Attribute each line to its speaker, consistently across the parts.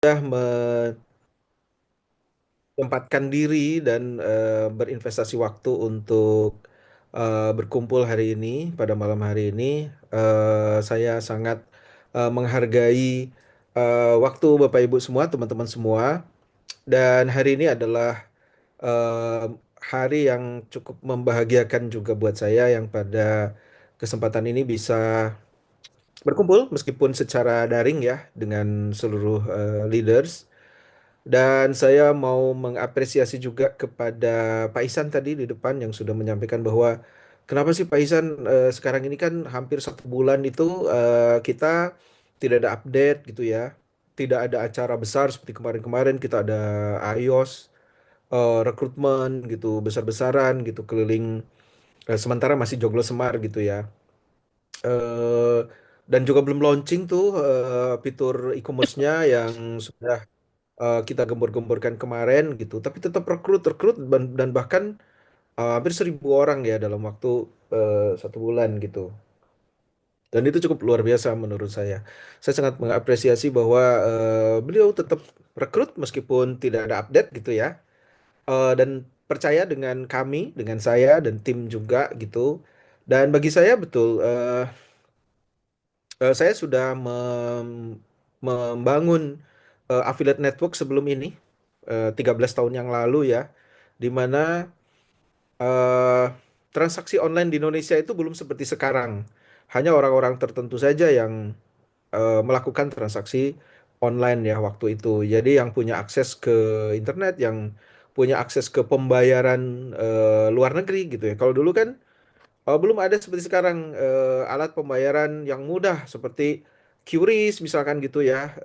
Speaker 1: sudah menempatkan diri dan berinvestasi waktu untuk berkumpul hari ini, pada malam hari ini. Saya sangat menghargai waktu Bapak Ibu semua, teman-teman semua. Dan hari ini adalah eh, hari yang cukup membahagiakan juga buat saya yang pada kesempatan ini bisa berkumpul meskipun secara daring ya dengan seluruh leaders. Dan saya mau mengapresiasi juga kepada Pak Isan tadi di depan yang sudah menyampaikan bahwa kenapa sih Pak Isan sekarang ini kan hampir 1 bulan itu kita tidak ada update gitu ya. Tidak ada acara besar seperti kemarin-kemarin kita ada iOS, rekrutmen gitu besar-besaran gitu keliling, sementara masih joglo semar gitu ya. Eh, dan juga belum launching tuh fitur e-commerce-nya yang sudah kita gembor-gemborkan kemarin gitu, tapi tetap rekrut dan bahkan hampir 1.000 orang ya dalam waktu 1 bulan gitu. Dan itu cukup luar biasa menurut saya. Saya sangat mengapresiasi bahwa beliau tetap rekrut meskipun tidak ada update gitu ya. Dan percaya dengan kami, dengan saya dan tim juga gitu. Dan bagi saya betul, saya sudah membangun affiliate network sebelum ini, 13 tahun yang lalu ya, di mana eh, transaksi online di Indonesia itu belum seperti sekarang. Hanya orang-orang tertentu saja yang melakukan transaksi online ya waktu itu. Jadi yang punya akses ke internet, yang punya akses ke pembayaran luar negeri gitu ya. Kalau dulu kan belum ada seperti sekarang alat pembayaran yang mudah seperti QRIS misalkan gitu ya,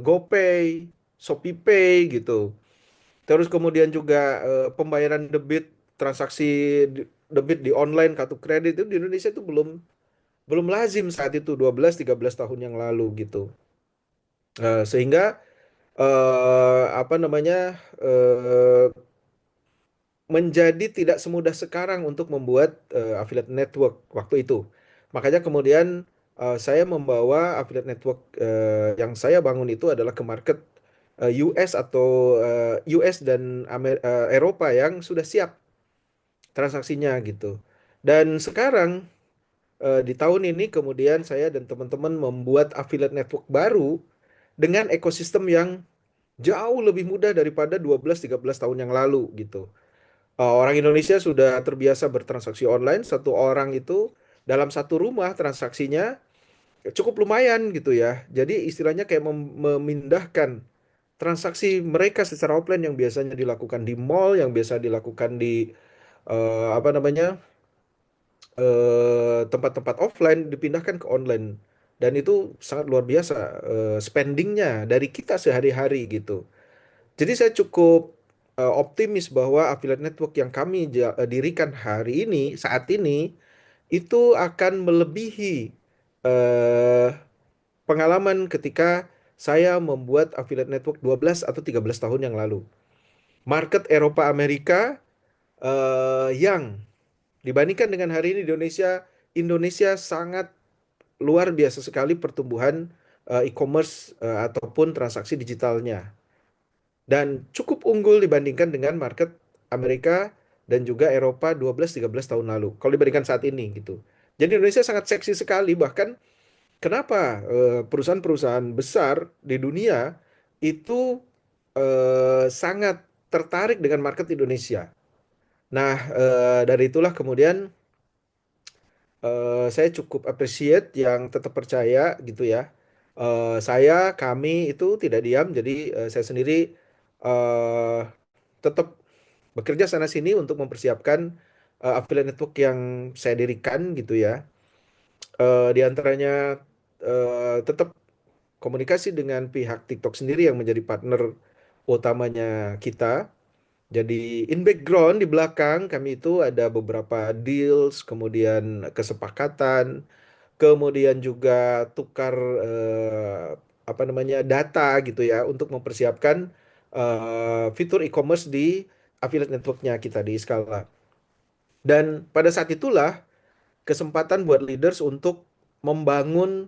Speaker 1: GoPay, ShopeePay gitu. Terus kemudian juga pembayaran debit, transaksi debit di online kartu kredit itu di Indonesia itu belum belum lazim saat itu 12-13 tahun yang lalu gitu. Sehingga apa namanya, menjadi tidak semudah sekarang untuk membuat affiliate network waktu itu. Makanya kemudian saya membawa affiliate network yang saya bangun itu adalah ke market US atau US dan Eropa yang sudah siap transaksinya gitu. Dan sekarang di tahun ini kemudian saya dan teman-teman membuat affiliate network baru dengan ekosistem yang jauh lebih mudah daripada 12-13 tahun yang lalu gitu. Orang Indonesia sudah terbiasa bertransaksi online, satu orang itu dalam satu rumah transaksinya cukup lumayan gitu ya. Jadi istilahnya kayak memindahkan transaksi mereka secara offline yang biasanya dilakukan di mall, yang biasa dilakukan di apa namanya, tempat-tempat offline dipindahkan ke online. Dan itu sangat luar biasa spendingnya dari kita sehari-hari gitu. Jadi saya cukup optimis bahwa affiliate network yang kami dirikan hari ini, saat ini, itu akan melebihi eh, pengalaman ketika saya membuat affiliate network 12 atau 13 tahun yang lalu. Market Eropa Amerika yang dibandingkan dengan hari ini di Indonesia, Indonesia sangat luar biasa sekali pertumbuhan e-commerce ataupun transaksi digitalnya. Dan cukup unggul dibandingkan dengan market Amerika dan juga Eropa 12-13 tahun lalu. Kalau dibandingkan saat ini gitu. Jadi Indonesia sangat seksi sekali, bahkan kenapa perusahaan-perusahaan besar di dunia itu sangat tertarik dengan market Indonesia. Nah, dari itulah kemudian saya cukup appreciate yang tetap percaya gitu ya. Kami itu tidak diam, jadi saya sendiri eh, tetap bekerja sana sini untuk mempersiapkan affiliate network yang saya dirikan gitu ya. Di antaranya tetap komunikasi dengan pihak TikTok sendiri yang menjadi partner utamanya kita. Jadi in background di belakang kami itu ada beberapa deals, kemudian kesepakatan, kemudian juga tukar apa namanya data gitu ya untuk mempersiapkan fitur e-commerce di affiliate networknya kita di Scala. Dan pada saat itulah kesempatan buat leaders untuk membangun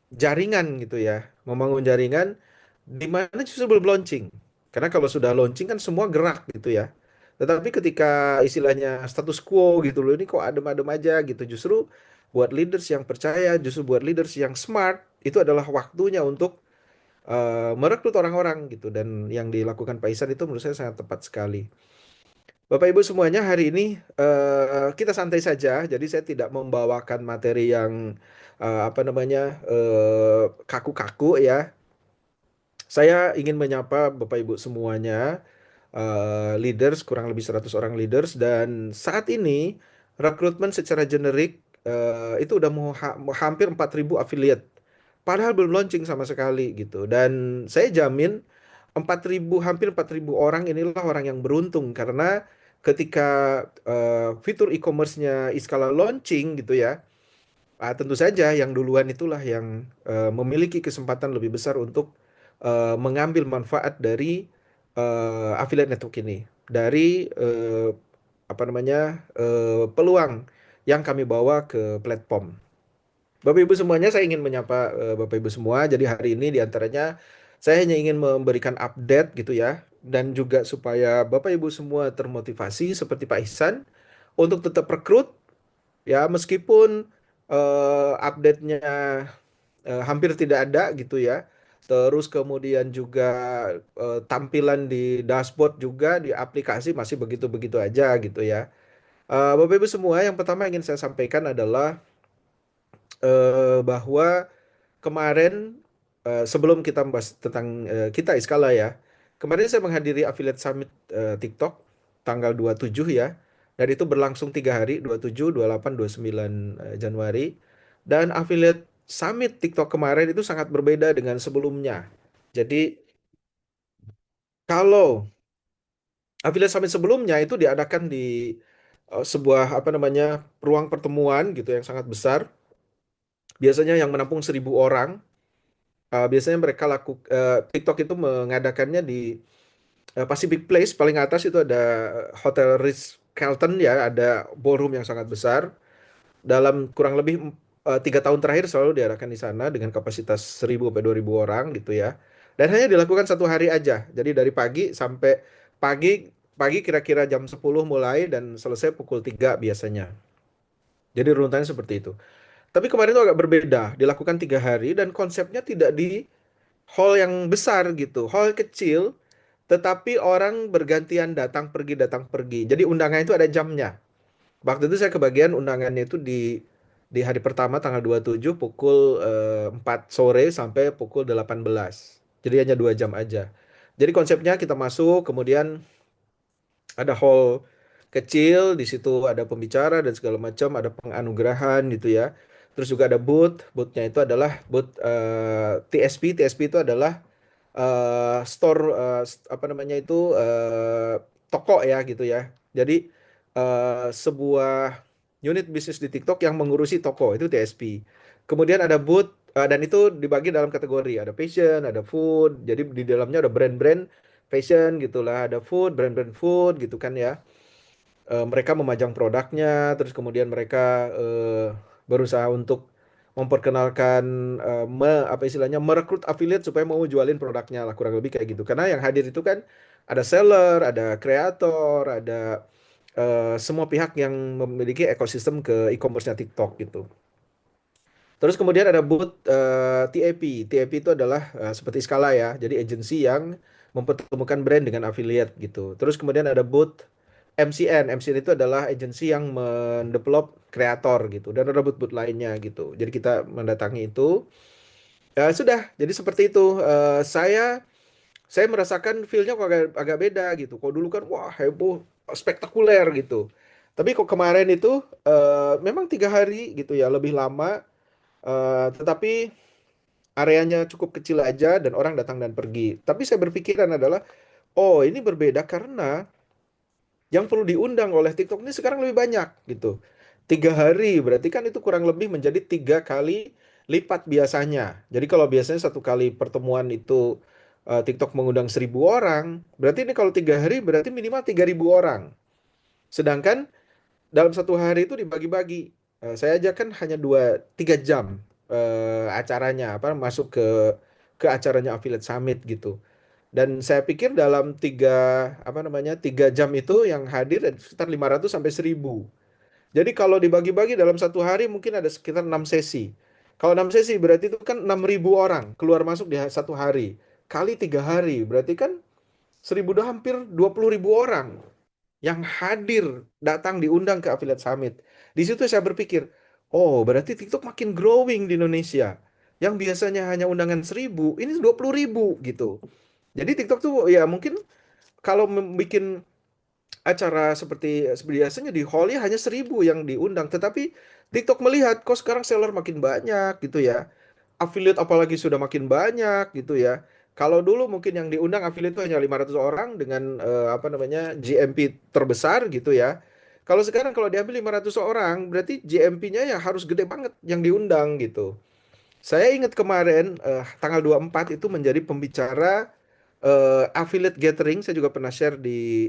Speaker 1: jaringan gitu ya, membangun jaringan di mana justru belum launching. Karena kalau sudah launching kan semua gerak gitu ya. Tetapi ketika istilahnya status quo gitu loh, ini kok adem-adem aja gitu. Justru buat leaders yang percaya, justru buat leaders yang smart, itu adalah waktunya untuk merekrut orang-orang gitu. Dan yang dilakukan Pak Isan itu menurut saya sangat tepat sekali. Bapak Ibu semuanya, hari ini kita santai saja. Jadi saya tidak membawakan materi yang apa namanya kaku-kaku ya. Saya ingin menyapa Bapak Ibu semuanya, leaders, kurang lebih 100 orang leaders, dan saat ini rekrutmen secara generik itu udah mau hampir 4.000 affiliate. Padahal belum launching sama sekali gitu. Dan saya jamin 4.000, hampir 4.000 orang inilah orang yang beruntung karena ketika fitur e-commerce-nya Iskala launching gitu ya, tentu saja yang duluan itulah yang memiliki kesempatan lebih besar untuk mengambil manfaat dari affiliate network ini, dari apa namanya peluang yang kami bawa ke platform. Bapak Ibu semuanya, saya ingin menyapa Bapak Ibu semua. Jadi hari ini diantaranya saya hanya ingin memberikan update gitu ya, dan juga supaya Bapak Ibu semua termotivasi seperti Pak Ihsan untuk tetap rekrut ya, meskipun update-nya hampir tidak ada gitu ya. Terus kemudian juga tampilan di dashboard juga di aplikasi masih begitu-begitu aja gitu ya. Bapak Ibu semua, yang pertama ingin saya sampaikan adalah bahwa kemarin sebelum kita membahas tentang kita Iskala ya, kemarin saya menghadiri Affiliate Summit TikTok tanggal 27 ya, dan itu berlangsung 3 hari, 27, 28, 29 Januari. Dan Affiliate Summit TikTok kemarin itu sangat berbeda dengan sebelumnya. Jadi kalau Affiliate Summit sebelumnya itu diadakan di sebuah apa namanya ruang pertemuan gitu yang sangat besar, biasanya yang menampung 1.000 orang. Biasanya mereka TikTok itu mengadakannya di Pacific Place, paling atas itu ada Hotel Ritz-Carlton ya, ada ballroom yang sangat besar. Dalam kurang lebih 3 tahun terakhir selalu diadakan di sana dengan kapasitas 1.000 sampai 2.000 orang gitu ya. Dan hanya dilakukan 1 hari aja. Jadi dari pagi sampai pagi pagi kira-kira jam 10 mulai dan selesai pukul 3 biasanya. Jadi runtutannya seperti itu. Tapi kemarin itu agak berbeda, dilakukan 3 hari dan konsepnya tidak di hall yang besar gitu, hall kecil, tetapi orang bergantian datang pergi. Jadi undangan itu ada jamnya. Waktu itu saya kebagian undangannya itu di hari pertama tanggal 27 pukul 4 sore sampai pukul 18. Jadi hanya 2 jam aja. Jadi konsepnya kita masuk, kemudian ada hall kecil, di situ ada pembicara dan segala macam, ada penganugerahan gitu ya. Terus juga ada boothnya itu adalah booth TSP. TSP itu adalah store apa namanya itu toko ya gitu ya. Jadi sebuah unit bisnis di TikTok yang mengurusi toko itu TSP. Kemudian ada booth dan itu dibagi dalam kategori, ada fashion, ada food. Jadi di dalamnya ada brand-brand fashion gitulah, ada food, brand-brand food gitu kan ya. Mereka memajang produknya, terus kemudian mereka berusaha untuk memperkenalkan apa istilahnya merekrut affiliate supaya mau jualin produknya lah, kurang lebih kayak gitu. Karena yang hadir itu kan ada seller, ada kreator, ada semua pihak yang memiliki ekosistem ke e-commerce-nya TikTok gitu. Terus kemudian ada booth TAP. TAP itu adalah seperti skala ya. Jadi agensi yang mempertemukan brand dengan affiliate gitu. Terus kemudian ada booth MCN. MCN itu adalah agensi yang mendevelop kreator gitu. Dan ada booth-booth lainnya gitu. Jadi kita mendatangi itu. Sudah, jadi seperti itu. Saya merasakan feel-nya kok agak beda gitu. Kok dulu kan wah heboh, spektakuler gitu. Tapi kok kemarin itu memang 3 hari gitu ya, lebih lama. Tetapi areanya cukup kecil aja dan orang datang dan pergi. Tapi saya berpikiran adalah, oh ini berbeda karena yang perlu diundang oleh TikTok ini sekarang lebih banyak gitu. 3 hari berarti kan itu kurang lebih menjadi 3 kali lipat biasanya. Jadi kalau biasanya satu kali pertemuan itu TikTok mengundang 1.000 orang, berarti ini kalau 3 hari berarti minimal 3.000 orang. Sedangkan dalam satu hari itu dibagi-bagi. Saya aja kan hanya 2-3 jam acaranya apa masuk ke ke acaranya Affiliate Summit gitu. Dan saya pikir dalam 3 jam itu yang hadir ada sekitar 500 sampai 1000. Jadi kalau dibagi-bagi dalam satu hari mungkin ada sekitar 6 sesi. Kalau 6 sesi berarti itu kan 6.000 orang keluar masuk di satu hari. Kali 3 hari berarti kan 1000 udah hampir 20.000 orang yang hadir datang diundang ke Affiliate Summit. Di situ saya berpikir, oh berarti TikTok makin growing di Indonesia. Yang biasanya hanya undangan 1000, ini 20.000 gitu. Jadi TikTok tuh ya mungkin kalau bikin acara seperti biasanya di hall ya hanya 1000 yang diundang. Tetapi TikTok melihat kok sekarang seller makin banyak gitu ya. Affiliate apalagi sudah makin banyak gitu ya. Kalau dulu mungkin yang diundang affiliate itu hanya 500 orang dengan apa namanya GMP terbesar gitu ya. Kalau sekarang kalau diambil 500 orang berarti GMP-nya ya harus gede banget yang diundang gitu. Saya ingat kemarin tanggal 24 itu menjadi pembicara affiliate gathering. Saya juga pernah share di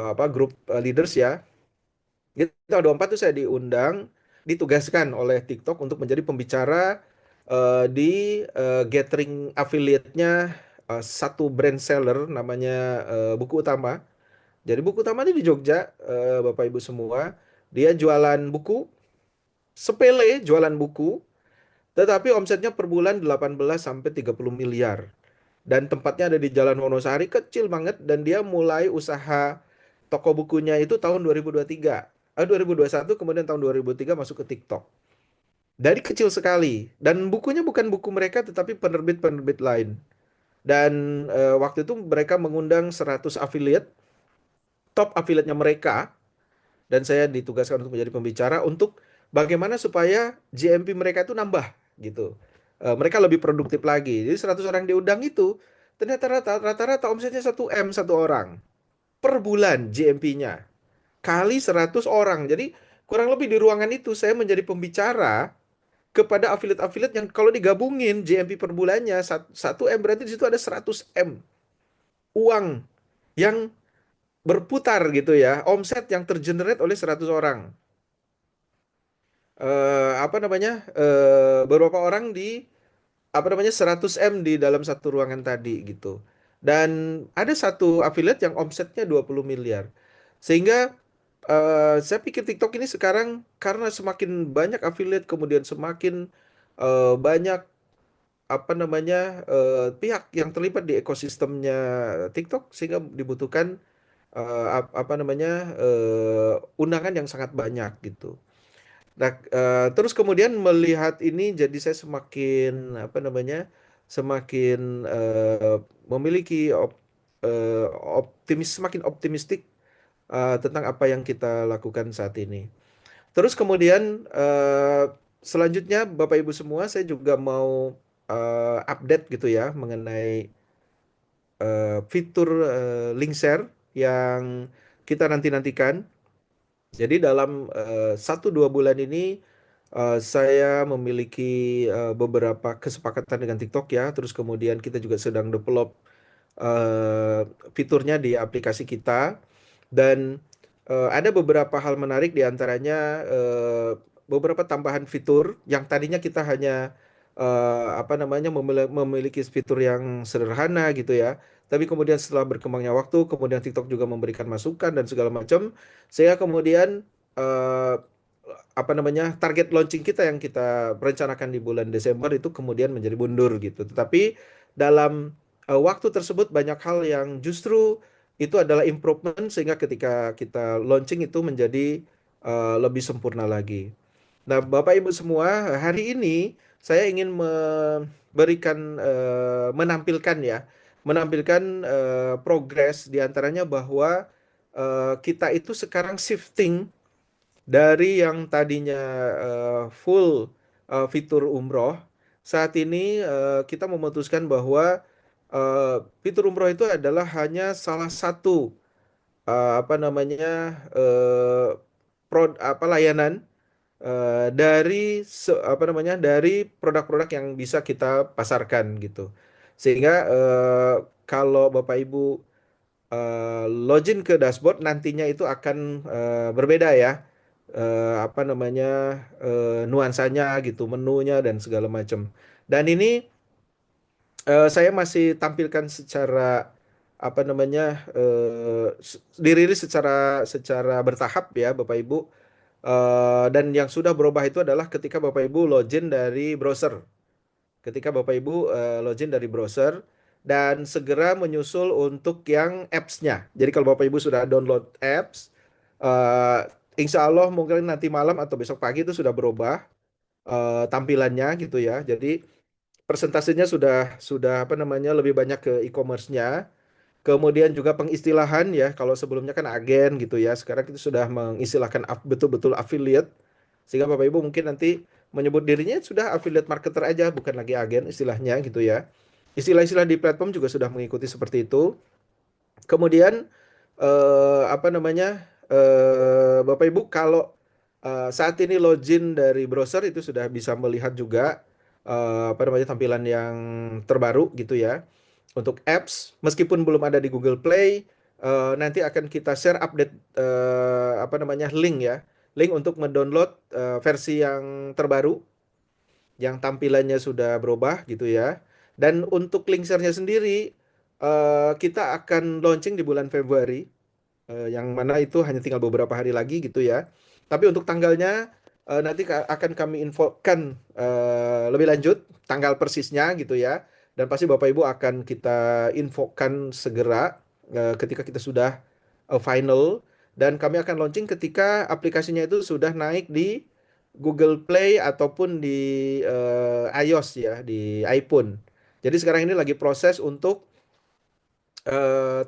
Speaker 1: apa grup leaders ya. Gitu, tanggal 24 itu saya diundang, ditugaskan oleh TikTok untuk menjadi pembicara di gathering affiliate-nya satu brand seller namanya Buku Utama. Jadi Buku Utama ini di Jogja, Bapak Ibu semua. Dia jualan buku, sepele jualan buku, tetapi omsetnya per bulan 18 sampai 30 miliar. Dan tempatnya ada di Jalan Wonosari, kecil banget. Dan dia mulai usaha toko bukunya itu tahun 2023. 2021, kemudian tahun 2003 masuk ke TikTok. Dari kecil sekali. Dan bukunya bukan buku mereka, tetapi penerbit-penerbit lain. Dan waktu itu mereka mengundang 100 affiliate, top affiliate-nya mereka. Dan saya ditugaskan untuk menjadi pembicara untuk bagaimana supaya GMP mereka itu nambah gitu. Mereka lebih produktif lagi. Jadi 100 orang diundang itu ternyata rata-rata omsetnya 1 M satu orang per bulan GMP-nya kali 100 orang. Jadi kurang lebih di ruangan itu saya menjadi pembicara kepada affiliate-affiliate yang kalau digabungin GMP per bulannya 1 M berarti di situ ada 100 M uang yang berputar gitu ya, omset yang tergenerate oleh 100 orang. Apa namanya beberapa orang di apa namanya 100 M di dalam satu ruangan tadi gitu. Dan ada satu affiliate yang omsetnya 20 miliar. Sehingga saya pikir TikTok ini sekarang karena semakin banyak affiliate kemudian semakin banyak apa namanya pihak yang terlibat di ekosistemnya TikTok sehingga dibutuhkan apa namanya undangan yang sangat banyak gitu. Nah, terus kemudian melihat ini jadi saya semakin apa namanya semakin memiliki semakin optimistik tentang apa yang kita lakukan saat ini. Terus kemudian selanjutnya Bapak Ibu semua saya juga mau update gitu ya mengenai fitur link share yang kita nanti-nantikan. Jadi dalam 1-2 bulan ini saya memiliki beberapa kesepakatan dengan TikTok ya. Terus kemudian kita juga sedang develop eh, fiturnya di aplikasi kita. Dan ada beberapa hal menarik di antaranya beberapa tambahan fitur yang tadinya kita hanya apa namanya memiliki fitur yang sederhana gitu ya. Tapi kemudian setelah berkembangnya waktu, kemudian TikTok juga memberikan masukan dan segala macam. Saya kemudian eh, apa namanya target launching kita yang kita rencanakan di bulan Desember itu kemudian menjadi mundur gitu. Tetapi dalam waktu tersebut banyak hal yang justru itu adalah improvement sehingga ketika kita launching itu menjadi lebih sempurna lagi. Nah, Bapak Ibu semua, hari ini saya ingin memberikan menampilkan ya, menampilkan progres diantaranya bahwa kita itu sekarang shifting dari yang tadinya full fitur umroh, saat ini kita memutuskan bahwa fitur umroh itu adalah hanya salah satu apa namanya layanan dari apa namanya dari produk-produk yang bisa kita pasarkan gitu. Sehingga kalau Bapak Ibu login ke dashboard nantinya itu akan berbeda ya. Apa namanya nuansanya gitu, menunya dan segala macam. Dan ini Saya masih tampilkan secara apa namanya dirilis secara secara bertahap ya Bapak Ibu. Dan yang sudah berubah itu adalah ketika Bapak Ibu login dari browser. Ketika Bapak Ibu login dari browser dan segera menyusul untuk yang apps-nya. Jadi kalau Bapak Ibu sudah download apps, eh, insya Allah mungkin nanti malam atau besok pagi itu sudah berubah tampilannya gitu ya. Jadi persentasenya sudah apa namanya lebih banyak ke e-commerce-nya. Kemudian juga pengistilahan ya, kalau sebelumnya kan agen gitu ya, sekarang kita sudah mengistilahkan betul-betul affiliate, sehingga Bapak Ibu mungkin nanti menyebut dirinya sudah affiliate marketer aja, bukan lagi agen istilahnya gitu ya. Istilah-istilah di platform juga sudah mengikuti seperti itu. Kemudian apa namanya Bapak Ibu kalau saat ini login dari browser itu sudah bisa melihat juga apa namanya tampilan yang terbaru gitu ya. Untuk apps meskipun belum ada di Google Play, nanti akan kita share update apa namanya link ya, link untuk mendownload versi yang terbaru yang tampilannya sudah berubah gitu ya. Dan untuk link share-nya sendiri kita akan launching di bulan Februari, yang mana itu hanya tinggal beberapa hari lagi gitu ya. Tapi untuk tanggalnya nanti akan kami infokan lebih lanjut tanggal persisnya gitu ya. Dan pasti Bapak Ibu akan kita infokan segera ketika kita sudah final, dan kami akan launching ketika aplikasinya itu sudah naik di Google Play ataupun di iOS ya, di iPhone. Jadi sekarang ini lagi proses untuk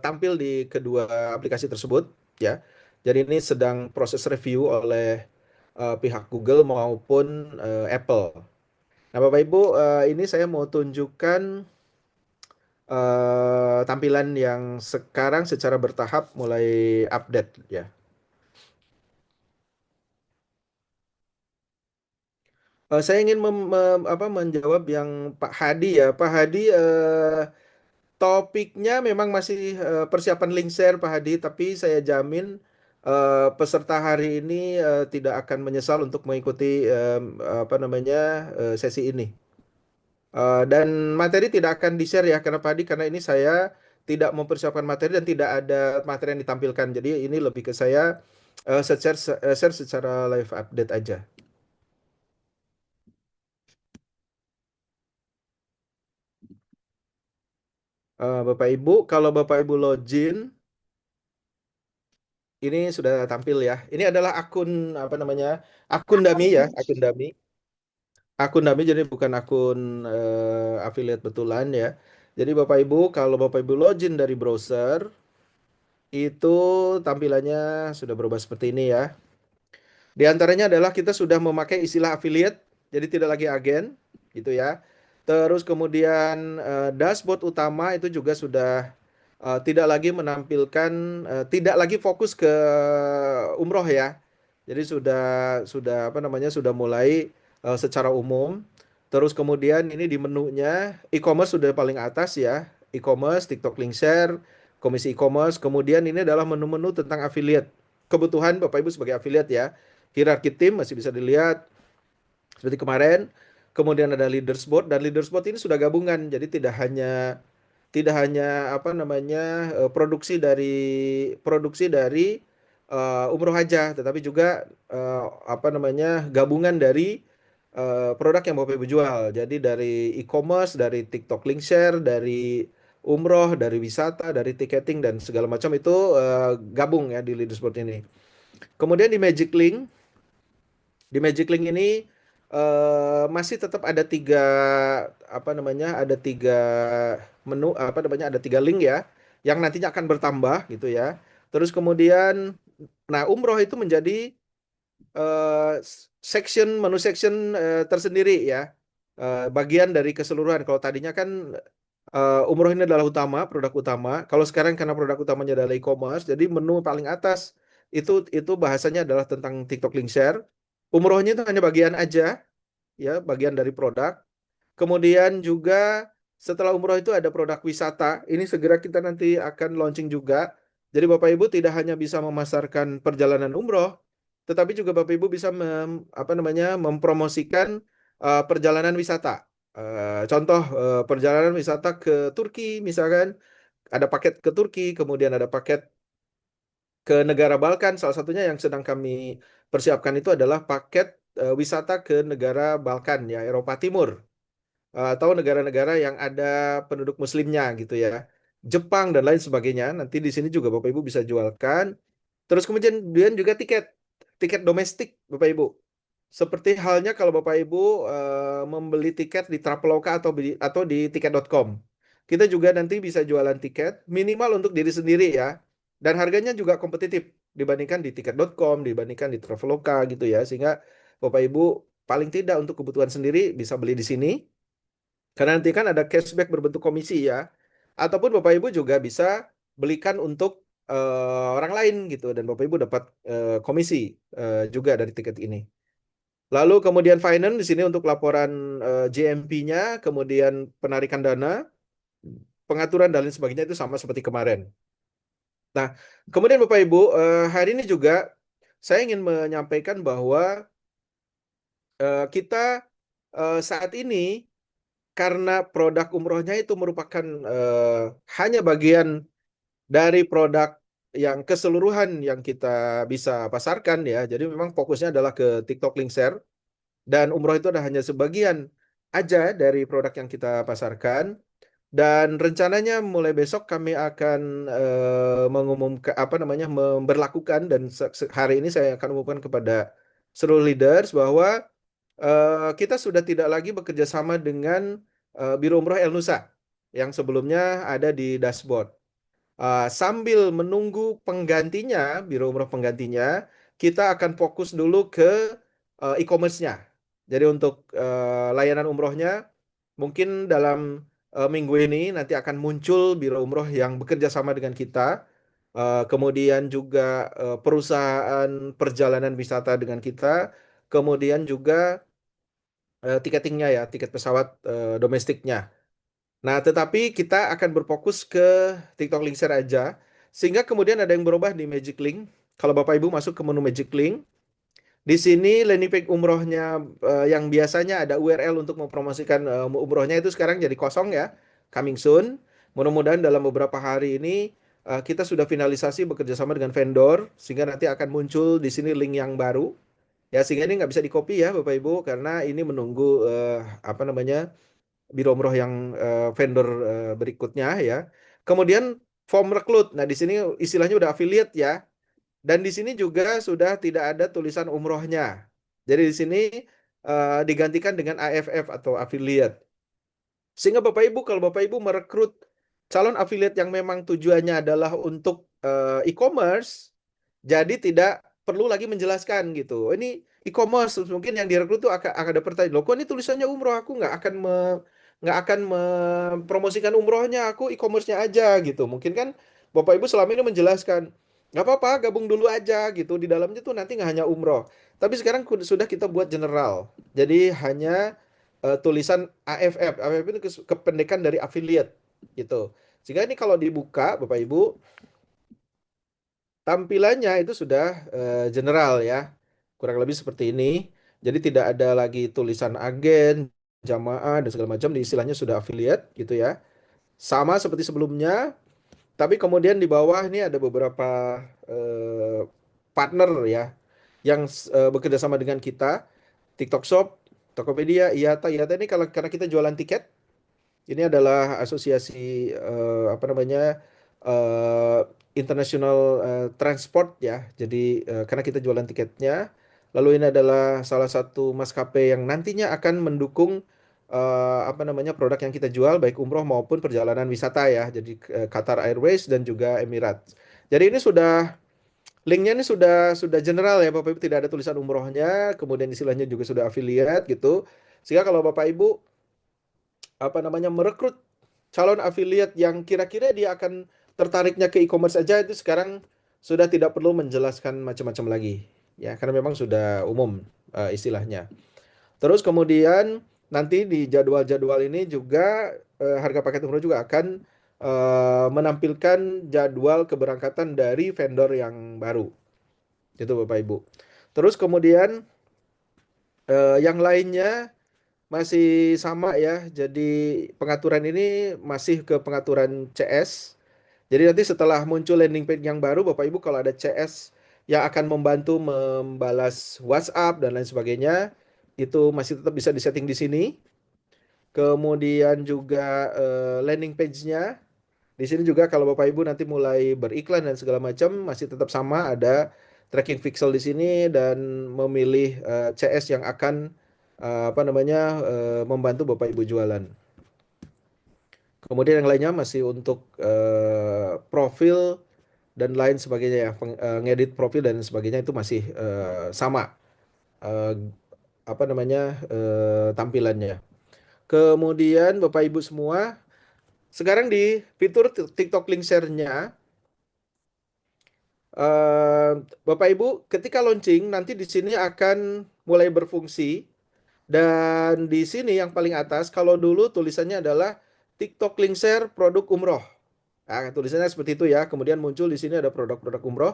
Speaker 1: tampil di kedua aplikasi tersebut ya. Jadi ini sedang proses review oleh pihak Google maupun Apple. Nah, Bapak Ibu, ini saya mau tunjukkan tampilan yang sekarang secara bertahap mulai update ya. Saya ingin menjawab yang Pak Hadi ya. Pak Hadi, topiknya memang masih persiapan link share Pak Hadi, tapi saya jamin peserta hari ini tidak akan menyesal untuk mengikuti apa namanya sesi ini. Dan materi tidak akan di-share ya karena Pak Hadi, karena ini saya tidak mempersiapkan materi dan tidak ada materi yang ditampilkan. Jadi ini lebih ke saya share secara live update aja. Bapak Ibu, kalau Bapak Ibu login, ini sudah tampil ya. Ini adalah akun apa namanya? Akun dummy ya, akun dummy. Akun dummy jadi bukan akun affiliate betulan ya. Jadi Bapak Ibu, kalau Bapak Ibu login dari browser, itu tampilannya sudah berubah seperti ini ya. Di antaranya adalah kita sudah memakai istilah affiliate, jadi tidak lagi agen, gitu ya. Terus kemudian dashboard utama itu juga sudah tidak lagi menampilkan, tidak lagi fokus ke umroh ya. Jadi sudah apa namanya sudah mulai secara umum. Terus kemudian ini di menunya e-commerce sudah paling atas ya. E-commerce, TikTok Link Share, komisi e-commerce. Kemudian ini adalah menu-menu tentang affiliate. Kebutuhan Bapak Ibu sebagai affiliate ya. Hierarki tim masih bisa dilihat seperti kemarin. Kemudian ada leaders board, dan leaders board ini sudah gabungan. Jadi tidak hanya apa namanya produksi dari umroh aja, tetapi juga apa namanya gabungan dari produk yang Bapak Ibu jual. Jadi dari e-commerce, dari TikTok Link Share, dari umroh, dari wisata, dari ticketing dan segala macam itu gabung ya di leaders board ini. Kemudian di Magic Link ini masih tetap ada tiga apa namanya ada tiga menu apa namanya ada tiga link ya yang nantinya akan bertambah gitu ya. Terus kemudian nah umroh itu menjadi menu section tersendiri ya. Bagian dari keseluruhan. Kalau tadinya kan umroh ini adalah produk utama. Kalau sekarang karena produk utamanya adalah e-commerce, jadi menu paling atas itu bahasanya adalah tentang TikTok Link Share. Umrohnya itu hanya bagian aja, ya, bagian dari produk. Kemudian juga setelah umroh itu ada produk wisata. Ini segera kita nanti akan launching juga. Jadi Bapak Ibu tidak hanya bisa memasarkan perjalanan umroh, tetapi juga Bapak Ibu bisa apa namanya mempromosikan perjalanan wisata. Contoh perjalanan wisata ke Turki misalkan, ada paket ke Turki, kemudian ada paket ke negara Balkan. Salah satunya yang sedang kami persiapkan itu adalah paket wisata ke negara Balkan ya, Eropa Timur. Atau negara-negara yang ada penduduk muslimnya gitu ya. Jepang dan lain sebagainya. Nanti di sini juga Bapak Ibu bisa jualkan. Terus kemudian juga tiket domestik Bapak Ibu. Seperti halnya kalau Bapak Ibu membeli tiket di Traveloka atau di tiket.com. Kita juga nanti bisa jualan tiket minimal untuk diri sendiri ya. Dan harganya juga kompetitif dibandingkan di tiket.com, dibandingkan di Traveloka gitu ya. Sehingga Bapak Ibu paling tidak untuk kebutuhan sendiri bisa beli di sini. Karena nanti kan ada cashback berbentuk komisi ya. Ataupun Bapak Ibu juga bisa belikan untuk orang lain gitu. Dan Bapak Ibu dapat komisi juga dari tiket ini. Lalu kemudian finance di sini untuk laporan JMP-nya, kemudian penarikan dana, pengaturan dan lain sebagainya itu sama seperti kemarin. Nah, kemudian Bapak Ibu, hari ini juga saya ingin menyampaikan bahwa kita saat ini karena produk umrohnya itu merupakan hanya bagian dari produk yang keseluruhan yang kita bisa pasarkan ya. Jadi memang fokusnya adalah ke TikTok Link Share. Dan umroh itu ada hanya sebagian aja dari produk yang kita pasarkan. Dan rencananya mulai besok kami akan mengumumkan apa namanya memberlakukan dan hari ini saya akan umumkan kepada seluruh leaders bahwa kita sudah tidak lagi bekerja sama dengan Biro Umroh El Nusa yang sebelumnya ada di dashboard. Sambil menunggu penggantinya, Biro Umroh penggantinya, kita akan fokus dulu ke e-commerce-nya. Jadi untuk layanan umrohnya, mungkin dalam minggu ini nanti akan muncul Biro Umroh yang bekerja sama dengan kita. Kemudian juga perusahaan perjalanan wisata dengan kita. Kemudian juga tiketingnya ya, tiket pesawat domestiknya. Nah, tetapi kita akan berfokus ke TikTok Link Share aja. Sehingga kemudian ada yang berubah di Magic Link. Kalau Bapak Ibu masuk ke menu Magic Link, di sini landing page umrohnya yang biasanya ada URL untuk mempromosikan umrohnya itu sekarang jadi kosong ya. Coming soon. Mudah-mudahan dalam beberapa hari ini kita sudah finalisasi bekerja sama dengan vendor sehingga nanti akan muncul di sini link yang baru. Ya, sehingga ini nggak bisa di-copy ya Bapak Ibu karena ini menunggu apa namanya biro umroh yang vendor berikutnya ya. Kemudian form rekrut. Nah, di sini istilahnya udah affiliate ya. Dan di sini juga sudah tidak ada tulisan umrohnya. Jadi di sini digantikan dengan AFF atau affiliate. Sehingga Bapak Ibu kalau Bapak Ibu merekrut calon affiliate yang memang tujuannya adalah untuk e-commerce, jadi tidak perlu lagi menjelaskan gitu. Oh, ini e-commerce mungkin yang direkrut tuh akan ada pertanyaan. Loh, kok ini tulisannya umroh? Aku nggak akan mempromosikan umrohnya. Aku e-commerce-nya aja gitu. Mungkin kan Bapak Ibu selama ini menjelaskan nggak apa-apa, gabung dulu aja gitu. Di dalamnya tuh nanti nggak hanya umroh. Tapi sekarang sudah kita buat general. Jadi hanya tulisan AFF. AFF itu kependekan dari affiliate gitu. Sehingga ini kalau dibuka Bapak Ibu tampilannya itu sudah general ya. Kurang lebih seperti ini. Jadi tidak ada lagi tulisan agen, jamaah dan segala macam di istilahnya sudah affiliate gitu ya. Sama seperti sebelumnya, tapi kemudian di bawah ini ada beberapa eh, partner ya yang bekerja sama dengan kita, TikTok Shop, Tokopedia, IATA. IATA ini kalau karena kita jualan tiket, ini adalah asosiasi apa namanya eh, international transport ya. Jadi karena kita jualan tiketnya, lalu ini adalah salah satu maskapai yang nantinya akan mendukung apa namanya produk yang kita jual baik umroh maupun perjalanan wisata ya. Jadi Qatar Airways dan juga Emirates. Jadi ini sudah linknya ini sudah general ya Bapak Ibu, tidak ada tulisan umrohnya, kemudian istilahnya juga sudah affiliate gitu. Sehingga kalau Bapak Ibu apa namanya merekrut calon affiliate yang kira-kira dia akan tertariknya ke e-commerce aja itu sekarang sudah tidak perlu menjelaskan macam-macam lagi ya karena memang sudah umum istilahnya. Terus kemudian nanti di jadwal-jadwal ini juga harga paket umroh juga akan menampilkan jadwal keberangkatan dari vendor yang baru. Itu Bapak Ibu. Terus kemudian yang lainnya masih sama ya. Jadi pengaturan ini masih ke pengaturan CS. Jadi nanti setelah muncul landing page yang baru, Bapak Ibu kalau ada CS yang akan membantu membalas WhatsApp dan lain sebagainya, itu masih tetap bisa disetting di sini. Kemudian juga landing page-nya di sini juga kalau Bapak Ibu nanti mulai beriklan dan segala macam masih tetap sama, ada tracking pixel di sini dan memilih CS yang akan apa namanya membantu Bapak Ibu jualan. Kemudian yang lainnya masih untuk profil dan lain sebagainya ya, ngedit profil dan sebagainya itu masih sama eh, apa namanya tampilannya. Kemudian Bapak Ibu semua, sekarang di fitur TikTok Link Share-nya, eh, Bapak Ibu ketika launching nanti di sini akan mulai berfungsi dan di sini yang paling atas kalau dulu tulisannya adalah TikTok Link Share produk umroh. Nah, tulisannya seperti itu ya. Kemudian muncul di sini ada produk-produk umroh.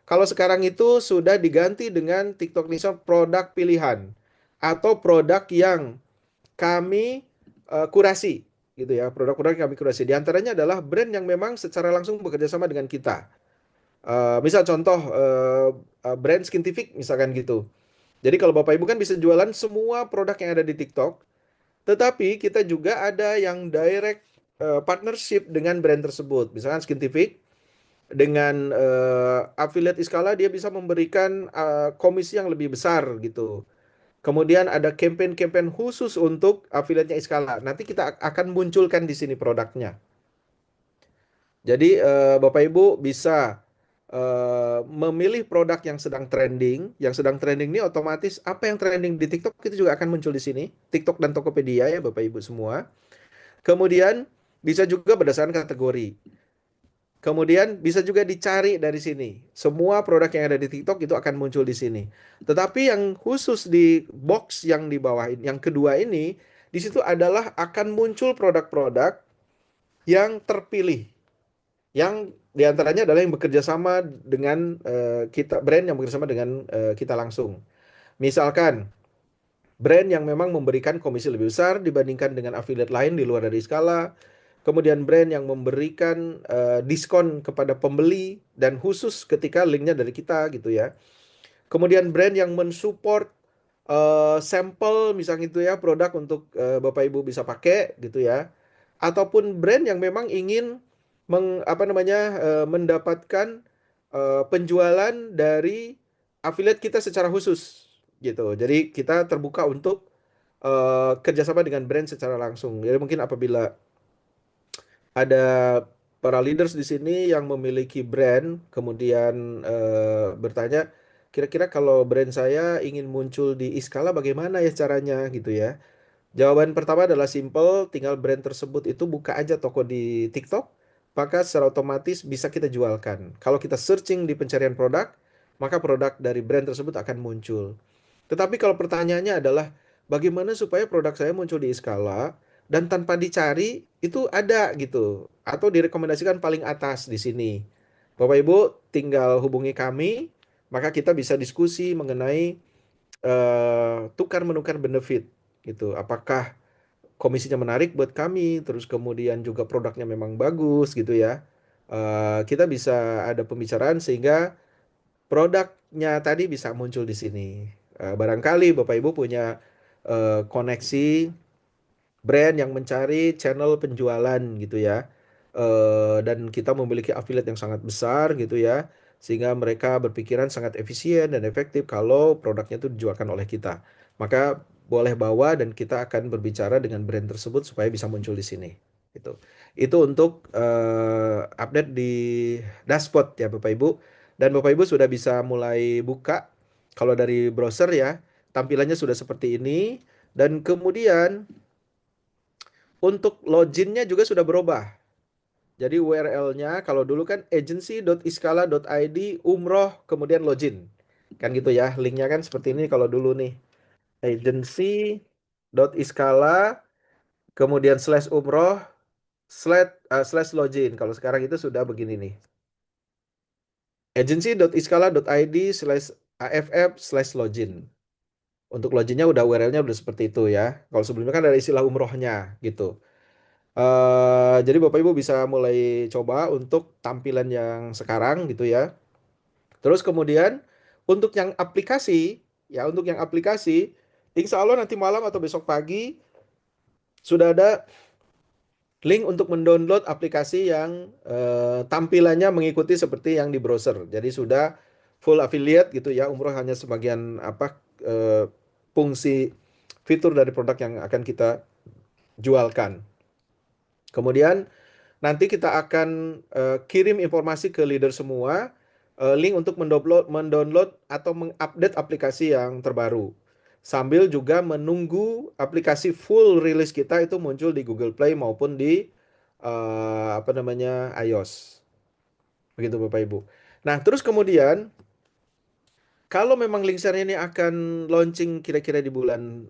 Speaker 1: Kalau sekarang itu sudah diganti dengan TikTok Link Share produk pilihan atau produk yang kami kurasi gitu ya. Produk-produk yang kami kurasi. Di antaranya adalah brand yang memang secara langsung bekerja sama dengan kita. Misal contoh brand Skintific misalkan gitu. Jadi kalau Bapak Ibu kan bisa jualan semua produk yang ada di TikTok, tetapi kita juga ada yang direct partnership dengan brand tersebut. Misalkan Skintific dengan affiliate Iskala dia bisa memberikan komisi yang lebih besar gitu. Kemudian ada campaign-campaign khusus untuk affiliate-nya Iskala. Nanti kita akan munculkan di sini produknya. Jadi Bapak Ibu bisa memilih produk yang sedang trending. Yang sedang trending ini otomatis apa yang trending di TikTok itu juga akan muncul di sini. TikTok dan Tokopedia ya Bapak Ibu semua. Kemudian bisa juga berdasarkan kategori. Kemudian bisa juga dicari dari sini. Semua produk yang ada di TikTok itu akan muncul di sini. Tetapi yang khusus di box yang di bawah ini, yang kedua ini, di situ adalah akan muncul produk-produk yang terpilih. Yang diantaranya adalah yang bekerja sama dengan kita, brand yang bekerja sama dengan kita langsung. Misalkan brand yang memang memberikan komisi lebih besar dibandingkan dengan affiliate lain di luar dari skala. Kemudian brand yang memberikan diskon kepada pembeli dan khusus ketika linknya dari kita gitu ya. Kemudian brand yang mensupport sampel misalnya itu ya produk untuk Bapak Ibu bisa pakai gitu ya. Ataupun brand yang memang ingin apa namanya mendapatkan penjualan dari affiliate kita secara khusus gitu. Jadi kita terbuka untuk kerjasama dengan brand secara langsung. Jadi mungkin apabila ada para leaders di sini yang memiliki brand, kemudian bertanya, kira-kira kalau brand saya ingin muncul di Iskala bagaimana ya caranya gitu ya. Jawaban pertama adalah simple, tinggal brand tersebut itu buka aja toko di TikTok, maka secara otomatis bisa kita jualkan. Kalau kita searching di pencarian produk, maka produk dari brand tersebut akan muncul. Tetapi kalau pertanyaannya adalah bagaimana supaya produk saya muncul di Iskala dan tanpa dicari itu ada gitu atau direkomendasikan paling atas di sini. Bapak Ibu tinggal hubungi kami, maka kita bisa diskusi mengenai tukar menukar benefit gitu. Apakah komisinya menarik buat kami, terus kemudian juga produknya memang bagus gitu ya. Kita bisa ada pembicaraan sehingga produknya tadi bisa muncul di sini. Barangkali Bapak Ibu punya koneksi brand yang mencari channel penjualan gitu ya. Dan kita memiliki affiliate yang sangat besar gitu ya. Sehingga mereka berpikiran sangat efisien dan efektif kalau produknya itu dijualkan oleh kita. Maka boleh bawa dan kita akan berbicara dengan brand tersebut supaya bisa muncul di sini. Gitu. Itu untuk update di dashboard ya Bapak Ibu. Dan Bapak Ibu sudah bisa mulai buka. Kalau dari browser ya, tampilannya sudah seperti ini. Dan kemudian untuk loginnya juga sudah berubah. Jadi URL-nya kalau dulu kan agency.iskala.id umroh kemudian login. Kan gitu ya. Linknya kan seperti ini kalau dulu nih. Agency.iskala kemudian slash umroh slash login. Kalau sekarang itu sudah begini nih. Agency.iskala.id slash aff slash login. Untuk loginnya udah URL-nya udah seperti itu ya. Kalau sebelumnya kan ada istilah umrohnya gitu. Jadi Bapak Ibu bisa mulai coba untuk tampilan yang sekarang gitu ya. Terus kemudian untuk yang aplikasi, ya untuk yang aplikasi, insya Allah nanti malam atau besok pagi sudah ada link untuk mendownload aplikasi yang tampilannya mengikuti seperti yang di browser. Jadi sudah full affiliate gitu ya. Umroh hanya sebagian apa fungsi fitur dari produk yang akan kita jualkan. Kemudian nanti kita akan kirim informasi ke leader semua, link untuk mendownload atau mengupdate aplikasi yang terbaru. Sambil juga menunggu aplikasi full release kita itu muncul di Google Play maupun di apa namanya iOS. Begitu Bapak Ibu. Nah, terus kemudian kalau memang Linkser ini akan launching kira-kira di bulan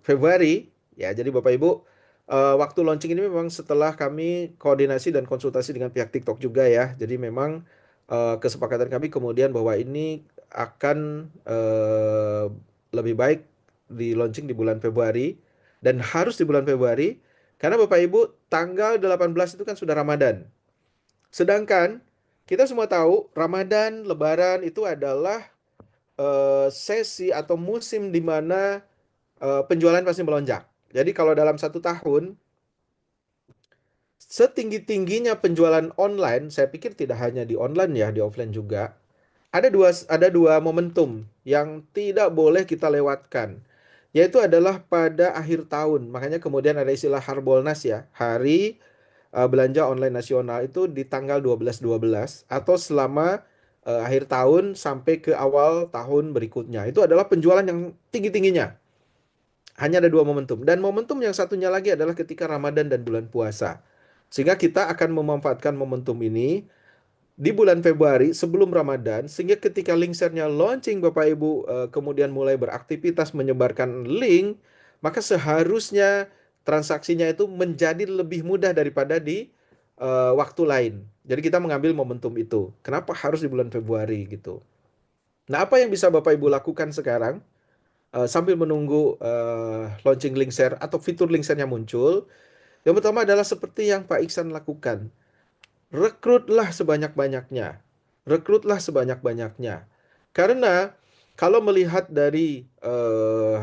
Speaker 1: Februari, ya jadi Bapak Ibu, waktu launching ini memang setelah kami koordinasi dan konsultasi dengan pihak TikTok juga ya. Jadi memang kesepakatan kami kemudian bahwa ini akan lebih baik di launching di bulan Februari dan harus di bulan Februari karena Bapak Ibu tanggal 18 itu kan sudah Ramadan. Sedangkan kita semua tahu Ramadan, Lebaran itu adalah sesi atau musim di mana penjualan pasti melonjak. Jadi kalau dalam satu tahun, setinggi-tingginya penjualan online, saya pikir tidak hanya di online ya, di offline juga. Ada dua momentum yang tidak boleh kita lewatkan, yaitu adalah pada akhir tahun. Makanya kemudian ada istilah Harbolnas ya, hari belanja online nasional itu di tanggal 12-12 atau selama akhir tahun sampai ke awal tahun berikutnya. Itu adalah penjualan yang tinggi-tingginya. Hanya ada dua momentum. Dan momentum yang satunya lagi adalah ketika Ramadan dan bulan puasa. Sehingga kita akan memanfaatkan momentum ini di bulan Februari sebelum Ramadan, sehingga ketika Linksernya launching Bapak Ibu kemudian mulai beraktivitas menyebarkan link, maka seharusnya transaksinya itu menjadi lebih mudah daripada di waktu lain. Jadi kita mengambil momentum itu. Kenapa harus di bulan Februari gitu? Nah, apa yang bisa Bapak Ibu lakukan sekarang sambil menunggu launching Linkser atau fitur Linksernya muncul? Yang pertama adalah seperti yang Pak Iksan lakukan. Rekrutlah sebanyak-banyaknya. Rekrutlah sebanyak-banyaknya. Karena kalau melihat dari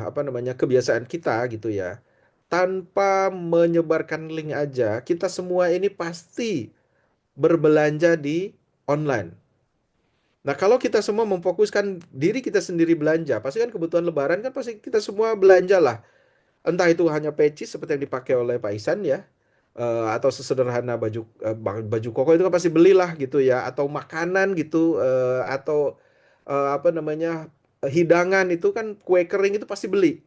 Speaker 1: apa namanya kebiasaan kita gitu ya, tanpa menyebarkan link aja, kita semua ini pasti berbelanja di online. Nah, kalau kita semua memfokuskan diri kita sendiri belanja, pasti kan kebutuhan lebaran kan pasti kita semua belanja lah. Entah itu hanya peci seperti yang dipakai oleh Pak Isan ya, atau sesederhana baju koko itu kan pasti belilah gitu ya, atau makanan gitu, atau apa namanya hidangan itu kan kue kering itu pasti beli.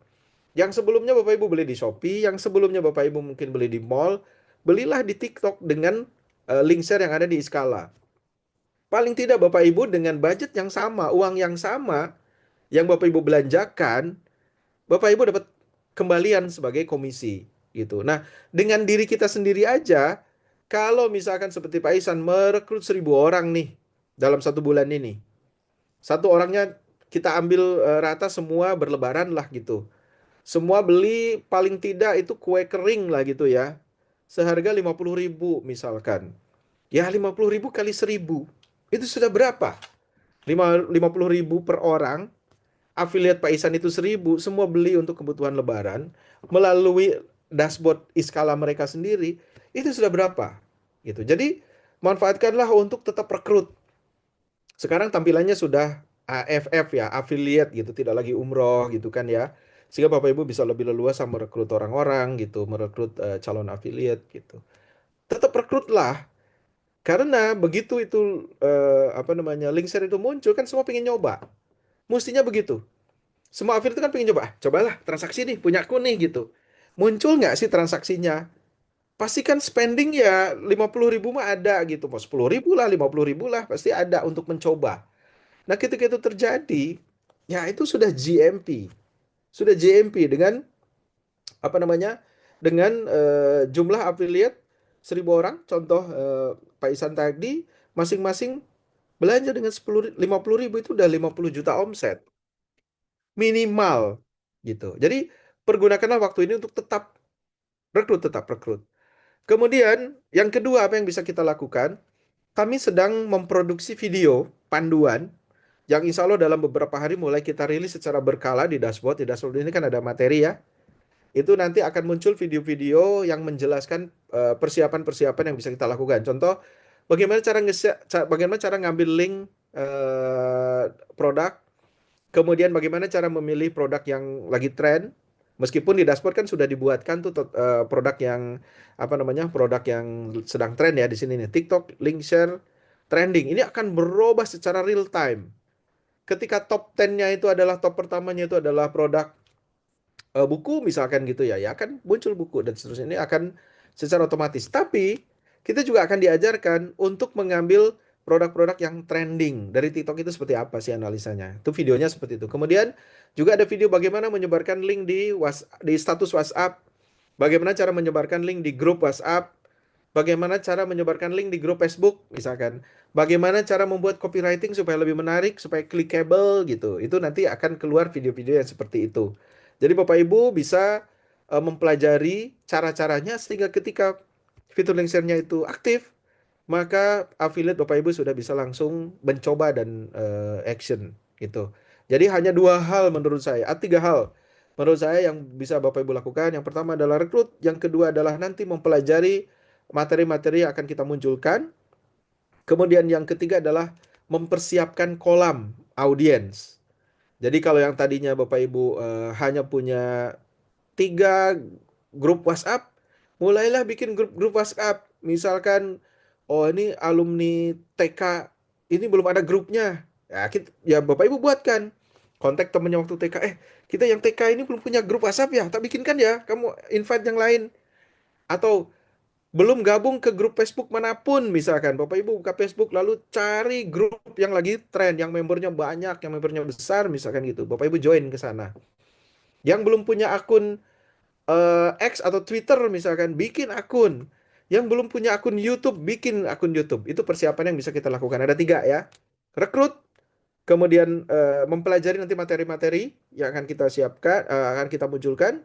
Speaker 1: Yang sebelumnya Bapak Ibu beli di Shopee, yang sebelumnya Bapak Ibu mungkin beli di mall, belilah di TikTok dengan link share yang ada di Iskala. Paling tidak Bapak Ibu dengan budget yang sama, uang yang sama yang Bapak Ibu belanjakan, Bapak Ibu dapat kembalian sebagai komisi gitu. Nah, dengan diri kita sendiri aja, kalau misalkan seperti Pak Isan merekrut 1.000 orang nih dalam satu bulan ini, satu orangnya kita ambil rata semua berlebaran lah gitu. Semua beli paling tidak itu kue kering lah gitu ya. Seharga 50.000 misalkan. Ya 50.000 kali 1.000. Itu sudah berapa? 50.000 per orang, afiliat Pak Isan itu 1.000, semua beli untuk kebutuhan lebaran melalui dashboard Iskala mereka sendiri, itu sudah berapa? Gitu. Jadi manfaatkanlah untuk tetap rekrut. Sekarang tampilannya sudah AFF ya, affiliate gitu, tidak lagi umroh gitu kan ya. Sehingga Bapak Ibu bisa lebih leluasa merekrut orang-orang gitu, merekrut calon affiliate gitu. Tetap rekrutlah karena begitu itu apa namanya link share itu muncul kan semua pengen nyoba. Mestinya begitu. Semua affiliate itu kan pengen coba, cobalah transaksi nih, punya aku nih gitu. Muncul nggak sih transaksinya? Pasti kan spending ya 50.000 mah ada gitu. Mau 10.000 lah, 50.000 lah, pasti ada untuk mencoba. Nah ketika itu terjadi, ya itu sudah GMP. Sudah GMP dengan apa namanya? Dengan jumlah affiliate 1.000 orang, contoh Pak Isan tadi, masing-masing belanja dengan 50.000 itu udah 50 juta omset. Minimal. gitu. Jadi pergunakanlah waktu ini untuk tetap rekrut, tetap rekrut. Kemudian yang kedua apa yang bisa kita lakukan? Kami sedang memproduksi video panduan yang insya Allah dalam beberapa hari mulai kita rilis secara berkala di dashboard. Di dashboard ini kan ada materi ya. Itu nanti akan muncul video-video yang menjelaskan persiapan-persiapan yang bisa kita lakukan. Contoh, bagaimana cara ngambil link eh, produk, kemudian bagaimana cara memilih produk yang lagi tren. Meskipun di dashboard kan sudah dibuatkan tuh produk yang apa namanya produk yang sedang tren ya di sini nih TikTok link share trending ini akan berubah secara real time. Ketika top 10-nya itu adalah top pertamanya itu adalah produk buku misalkan gitu ya, ya akan muncul buku dan seterusnya ini akan secara otomatis. Tapi kita juga akan diajarkan untuk mengambil produk-produk yang trending dari TikTok itu seperti apa sih analisanya. Itu videonya seperti itu. Kemudian juga ada video bagaimana menyebarkan link di status WhatsApp, bagaimana cara menyebarkan link di grup WhatsApp, bagaimana cara menyebarkan link di grup Facebook misalkan. Bagaimana cara membuat copywriting supaya lebih menarik, supaya clickable gitu. Itu nanti akan keluar video-video yang seperti itu. Jadi Bapak Ibu bisa mempelajari cara-caranya sehingga ketika fitur link share-nya itu aktif, maka affiliate Bapak Ibu sudah bisa langsung mencoba dan action gitu. Jadi hanya dua hal menurut saya, tiga hal menurut saya yang bisa Bapak Ibu lakukan. Yang pertama adalah rekrut, yang kedua adalah nanti mempelajari materi-materi yang akan kita munculkan. Kemudian yang ketiga adalah mempersiapkan kolam audiens. Jadi kalau yang tadinya Bapak Ibu hanya punya 3 grup WhatsApp, mulailah bikin grup-grup WhatsApp. Misalkan, oh ini alumni TK, ini belum ada grupnya. Ya Bapak Ibu buatkan. Kontak temennya waktu TK, kita yang TK ini belum punya grup WhatsApp ya, tak bikinkan ya, kamu invite yang lain. Atau belum gabung ke grup Facebook manapun, misalkan Bapak Ibu buka Facebook lalu cari grup yang lagi tren, yang membernya banyak, yang membernya besar, misalkan gitu. Bapak Ibu join ke sana. Yang belum punya akun X atau Twitter misalkan, bikin akun. Yang belum punya akun YouTube, bikin akun YouTube. Itu persiapan yang bisa kita lakukan. Ada 3 ya. Rekrut, kemudian mempelajari nanti materi-materi yang akan kita siapkan, akan kita munculkan.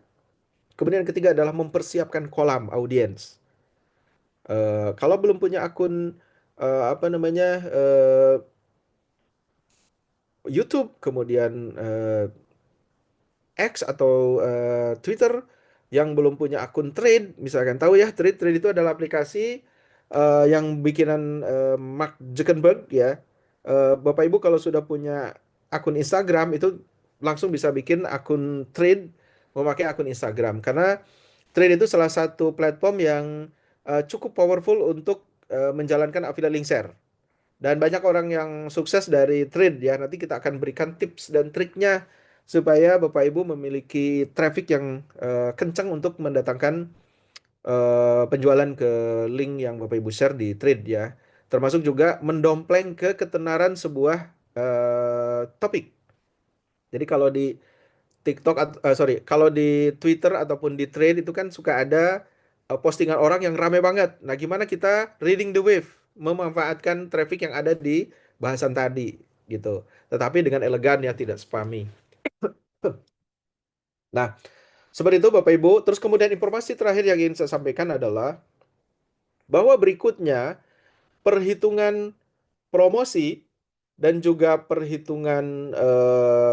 Speaker 1: Kemudian yang ketiga adalah mempersiapkan kolam audiens. Kalau belum punya akun apa namanya YouTube, kemudian X atau Twitter, yang belum punya akun Trade, misalkan tahu ya Trade itu adalah aplikasi yang bikinan Mark Zuckerberg ya. Bapak Ibu kalau sudah punya akun Instagram itu langsung bisa bikin akun Trade memakai akun Instagram karena Trade itu salah satu platform yang cukup powerful untuk menjalankan affiliate link share. Dan banyak orang yang sukses dari trade ya. Nanti kita akan berikan tips dan triknya supaya Bapak Ibu memiliki traffic yang kencang untuk mendatangkan penjualan ke link yang Bapak Ibu share di trade ya. Termasuk juga mendompleng ke ketenaran sebuah topik. Jadi kalau di TikTok sorry, kalau di Twitter ataupun di Thread itu kan suka ada postingan orang yang rame banget. Nah, gimana kita reading the wave, memanfaatkan traffic yang ada di bahasan tadi gitu. Tetapi dengan elegan ya, tidak spammy. Nah, seperti itu Bapak Ibu. Terus kemudian informasi terakhir yang ingin saya sampaikan adalah bahwa berikutnya perhitungan promosi dan juga perhitungan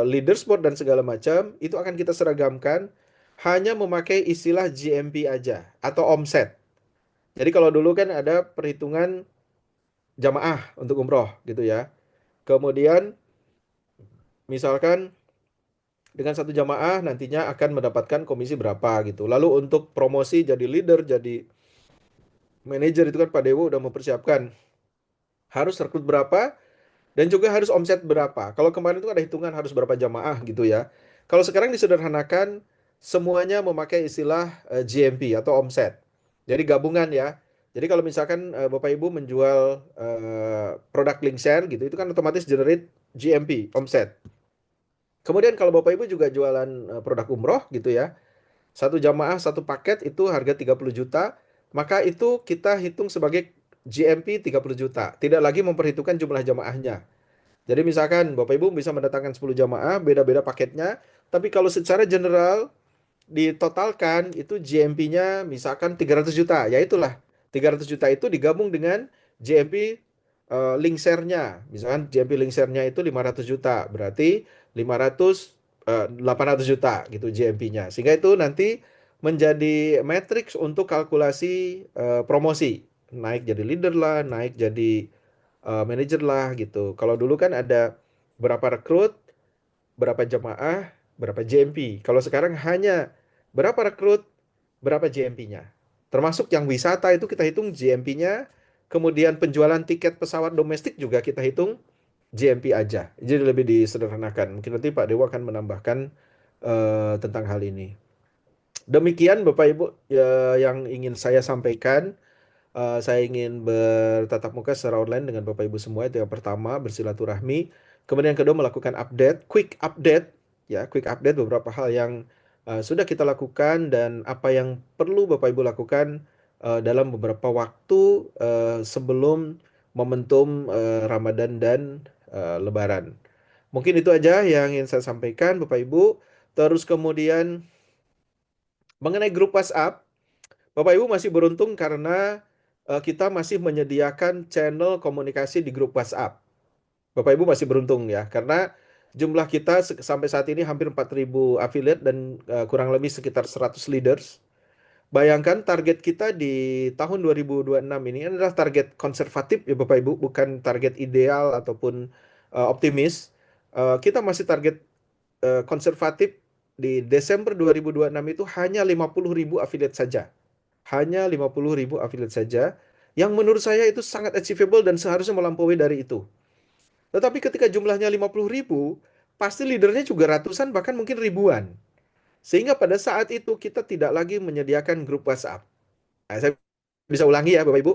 Speaker 1: leaderboard dan segala macam itu akan kita seragamkan hanya memakai istilah GMP aja atau omset. Jadi kalau dulu kan ada perhitungan jamaah untuk umroh gitu ya. Kemudian misalkan dengan satu jamaah nantinya akan mendapatkan komisi berapa gitu. Lalu untuk promosi jadi leader, jadi manajer itu kan Pak Dewo udah mempersiapkan harus rekrut berapa, dan juga harus omset berapa. Kalau kemarin itu ada hitungan harus berapa jamaah gitu ya. Kalau sekarang disederhanakan semuanya memakai istilah GMP atau omset. Jadi gabungan ya. Jadi kalau misalkan Bapak Ibu menjual produk link share gitu, itu kan otomatis generate GMP, omset. Kemudian kalau Bapak Ibu juga jualan produk umroh gitu ya, satu jamaah satu paket itu harga 30 juta, maka itu kita hitung sebagai GMP 30 juta. Tidak lagi memperhitungkan jumlah jamaahnya. Jadi misalkan Bapak Ibu bisa mendatangkan 10 jamaah, beda-beda paketnya, Tapi kalau secara general ditotalkan itu GMP-nya misalkan 300 juta, ya itulah 300 juta itu digabung dengan GMP link share-nya. Misalkan GMP link share-nya itu 500 juta, berarti 500 800 juta gitu GMP-nya. Sehingga itu nanti menjadi matriks untuk kalkulasi promosi. Naik jadi leader lah, naik jadi manajer lah gitu. Kalau dulu kan ada berapa rekrut, berapa jemaah, berapa JMP. Kalau sekarang hanya berapa rekrut, berapa JMP-nya. Termasuk yang wisata itu kita hitung JMP-nya, kemudian penjualan tiket pesawat domestik juga kita hitung JMP aja. Jadi lebih disederhanakan. Mungkin nanti Pak Dewa akan menambahkan tentang hal ini. Demikian Bapak Ibu yang ingin saya sampaikan. Saya ingin bertatap muka secara online dengan Bapak Ibu semua. Itu yang pertama, bersilaturahmi. Kemudian yang kedua, melakukan update, quick update, ya, quick update beberapa hal yang sudah kita lakukan dan apa yang perlu Bapak Ibu lakukan dalam beberapa waktu sebelum momentum Ramadan dan Lebaran. Mungkin itu aja yang ingin saya sampaikan, Bapak Ibu. Terus kemudian mengenai grup WhatsApp. Bapak Ibu masih beruntung karena kita masih menyediakan channel komunikasi di grup WhatsApp. Bapak Ibu masih beruntung ya, karena jumlah kita sampai saat ini hampir 4.000 affiliate dan kurang lebih sekitar 100 leaders. Bayangkan target kita di tahun 2026 ini adalah target konservatif ya Bapak Ibu, bukan target ideal ataupun optimis. Kita masih target konservatif di Desember 2026 itu hanya 50.000 affiliate saja. Hanya 50.000 affiliate saja, yang menurut saya itu sangat achievable dan seharusnya melampaui dari itu. Tetapi ketika jumlahnya 50.000, pasti leadernya juga ratusan bahkan mungkin ribuan. Sehingga pada saat itu kita tidak lagi menyediakan grup WhatsApp. Nah, saya bisa ulangi ya Bapak Ibu.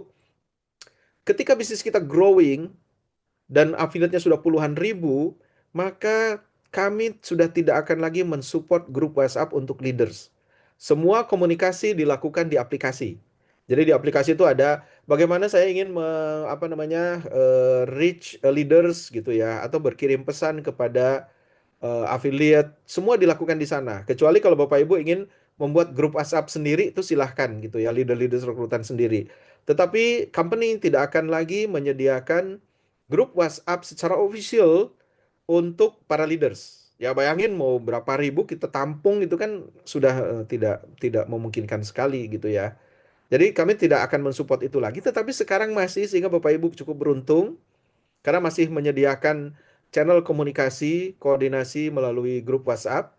Speaker 1: Ketika bisnis kita growing dan affiliate-nya sudah puluhan ribu, maka kami sudah tidak akan lagi mensupport grup WhatsApp untuk leaders. Semua komunikasi dilakukan di aplikasi. Jadi di aplikasi itu ada bagaimana saya ingin apa namanya reach leaders gitu ya, atau berkirim pesan kepada affiliate, semua dilakukan di sana. Kecuali kalau Bapak Ibu ingin membuat grup WhatsApp sendiri, itu silahkan gitu ya, leader-leader rekrutan sendiri. Tetapi company tidak akan lagi menyediakan grup WhatsApp secara official untuk para leaders. Ya bayangin mau berapa ribu kita tampung itu kan sudah tidak tidak memungkinkan sekali gitu ya. Jadi kami tidak akan mensupport itu lagi, tetapi sekarang masih, sehingga Bapak Ibu cukup beruntung karena masih menyediakan channel komunikasi, koordinasi melalui grup WhatsApp.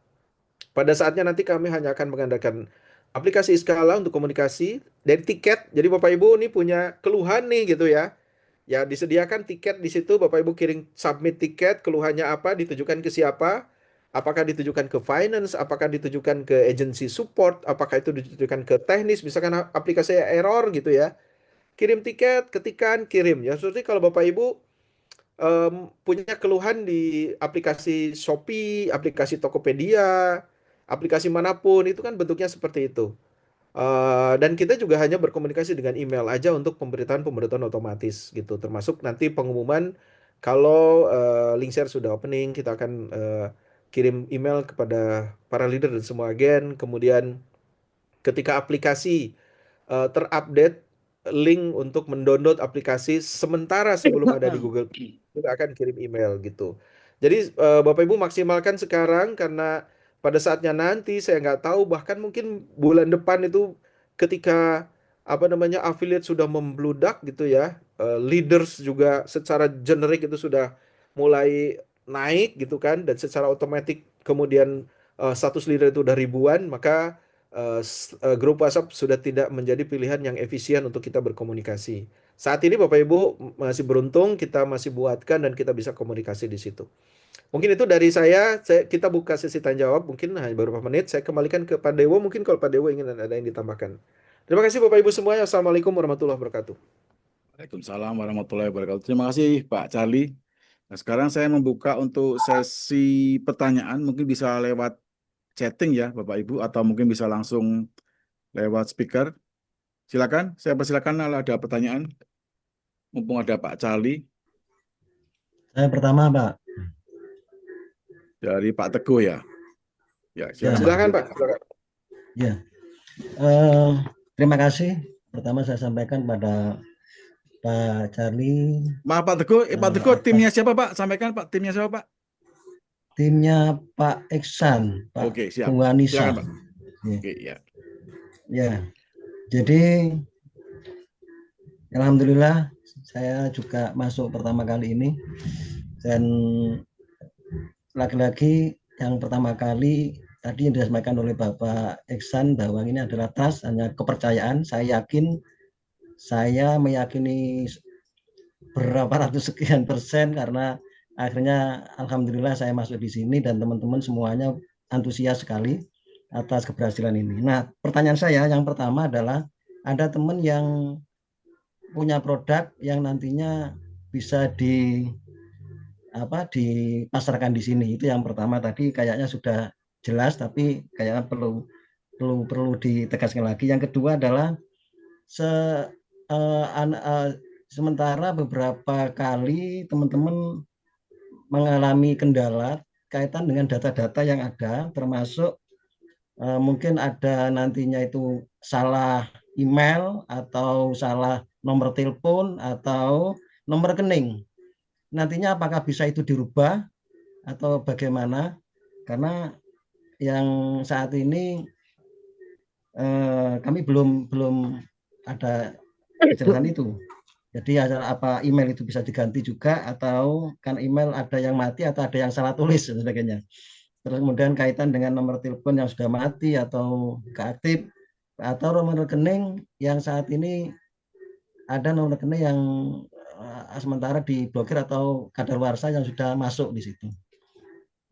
Speaker 1: Pada saatnya nanti kami hanya akan mengandalkan aplikasi Iskala untuk komunikasi dan tiket. Jadi Bapak Ibu ini punya keluhan nih gitu ya. Ya disediakan tiket di situ, Bapak Ibu kirim submit tiket, keluhannya apa, ditujukan ke siapa? Apakah ditujukan ke finance, apakah ditujukan ke agency support, apakah itu ditujukan ke teknis, misalkan aplikasi error gitu ya. Kirim tiket, ketikan, kirim ya. Seperti kalau Bapak Ibu punya keluhan di aplikasi Shopee, aplikasi Tokopedia, aplikasi manapun, itu kan bentuknya seperti itu. Dan kita juga hanya berkomunikasi dengan email aja untuk pemberitaan-pemberitaan otomatis gitu. Termasuk nanti pengumuman kalau link share sudah opening, kita akan kirim email kepada para leader dan semua agen. Kemudian ketika aplikasi terupdate link untuk mendownload aplikasi sementara sebelum ada di Google Play, kita akan kirim email gitu. Jadi Bapak Ibu maksimalkan sekarang karena pada saatnya nanti saya nggak tahu, bahkan mungkin bulan depan itu ketika apa namanya affiliate sudah membludak gitu ya, leaders juga secara generik itu sudah mulai naik gitu kan, dan secara otomatis kemudian status leader itu udah ribuan, maka grup WhatsApp sudah tidak menjadi pilihan yang efisien untuk kita berkomunikasi. Saat ini Bapak Ibu masih beruntung kita masih buatkan dan kita bisa komunikasi di situ. Mungkin itu dari saya, kita buka sesi tanya jawab, mungkin hanya beberapa menit. Saya kembalikan ke Pak Dewo, mungkin kalau Pak Dewo ingin ada yang ditambahkan. Terima kasih Bapak Ibu semuanya. Assalamualaikum warahmatullahi wabarakatuh.
Speaker 2: Waalaikumsalam warahmatullahi wabarakatuh. Terima kasih Pak Charlie. Nah, sekarang saya membuka untuk sesi pertanyaan, mungkin bisa lewat chatting ya Bapak Ibu, atau mungkin bisa langsung lewat speaker. Silakan, saya persilakan kalau ada pertanyaan, mumpung ada Pak Charlie
Speaker 3: Saya pertama, Pak.
Speaker 2: dari Pak Teguh ya. Ya, silakan
Speaker 3: Ya,
Speaker 2: Pak
Speaker 1: Silakan
Speaker 2: Teguh.
Speaker 1: Pak. Silakan.
Speaker 3: ya. Eh, Terima kasih. Pertama saya sampaikan pada Pak Charlie
Speaker 2: Maaf Pak Teguh timnya
Speaker 3: atas
Speaker 2: siapa Pak? Sampaikan Pak, timnya siapa Pak?
Speaker 3: timnya Pak Iksan, Pak
Speaker 2: Oke, siap.
Speaker 3: Pungwanisa.
Speaker 2: Silakan Pak.
Speaker 3: Ya,
Speaker 2: Oke, ya.
Speaker 3: ya. Jadi Alhamdulillah saya juga masuk pertama kali ini dan lagi-lagi yang pertama kali tadi yang disampaikan oleh Bapak Iksan bahwa ini adalah trust, hanya kepercayaan. Saya meyakini berapa ratus sekian persen karena akhirnya alhamdulillah saya masuk di sini dan teman-teman semuanya antusias sekali atas keberhasilan ini. Nah, pertanyaan saya yang pertama adalah ada teman yang punya produk yang nantinya bisa dipasarkan di sini. Itu yang pertama tadi kayaknya sudah jelas tapi kayaknya perlu perlu perlu ditegaskan lagi. Yang kedua adalah se eh, an- eh, sementara beberapa kali teman-teman mengalami kendala kaitan dengan data-data yang ada, termasuk mungkin ada nantinya itu salah email atau salah nomor telepon atau nomor rekening. Nantinya apakah bisa itu dirubah atau bagaimana? Karena yang saat ini kami belum belum ada kejelasan itu. Jadi apa email itu bisa diganti juga atau kan email ada yang mati atau ada yang salah tulis dan sebagainya. Terus kemudian kaitan dengan nomor telepon yang sudah mati atau nggak aktif atau nomor rekening yang saat ini ada nomor rekening yang sementara diblokir atau kadaluarsa yang sudah masuk di situ.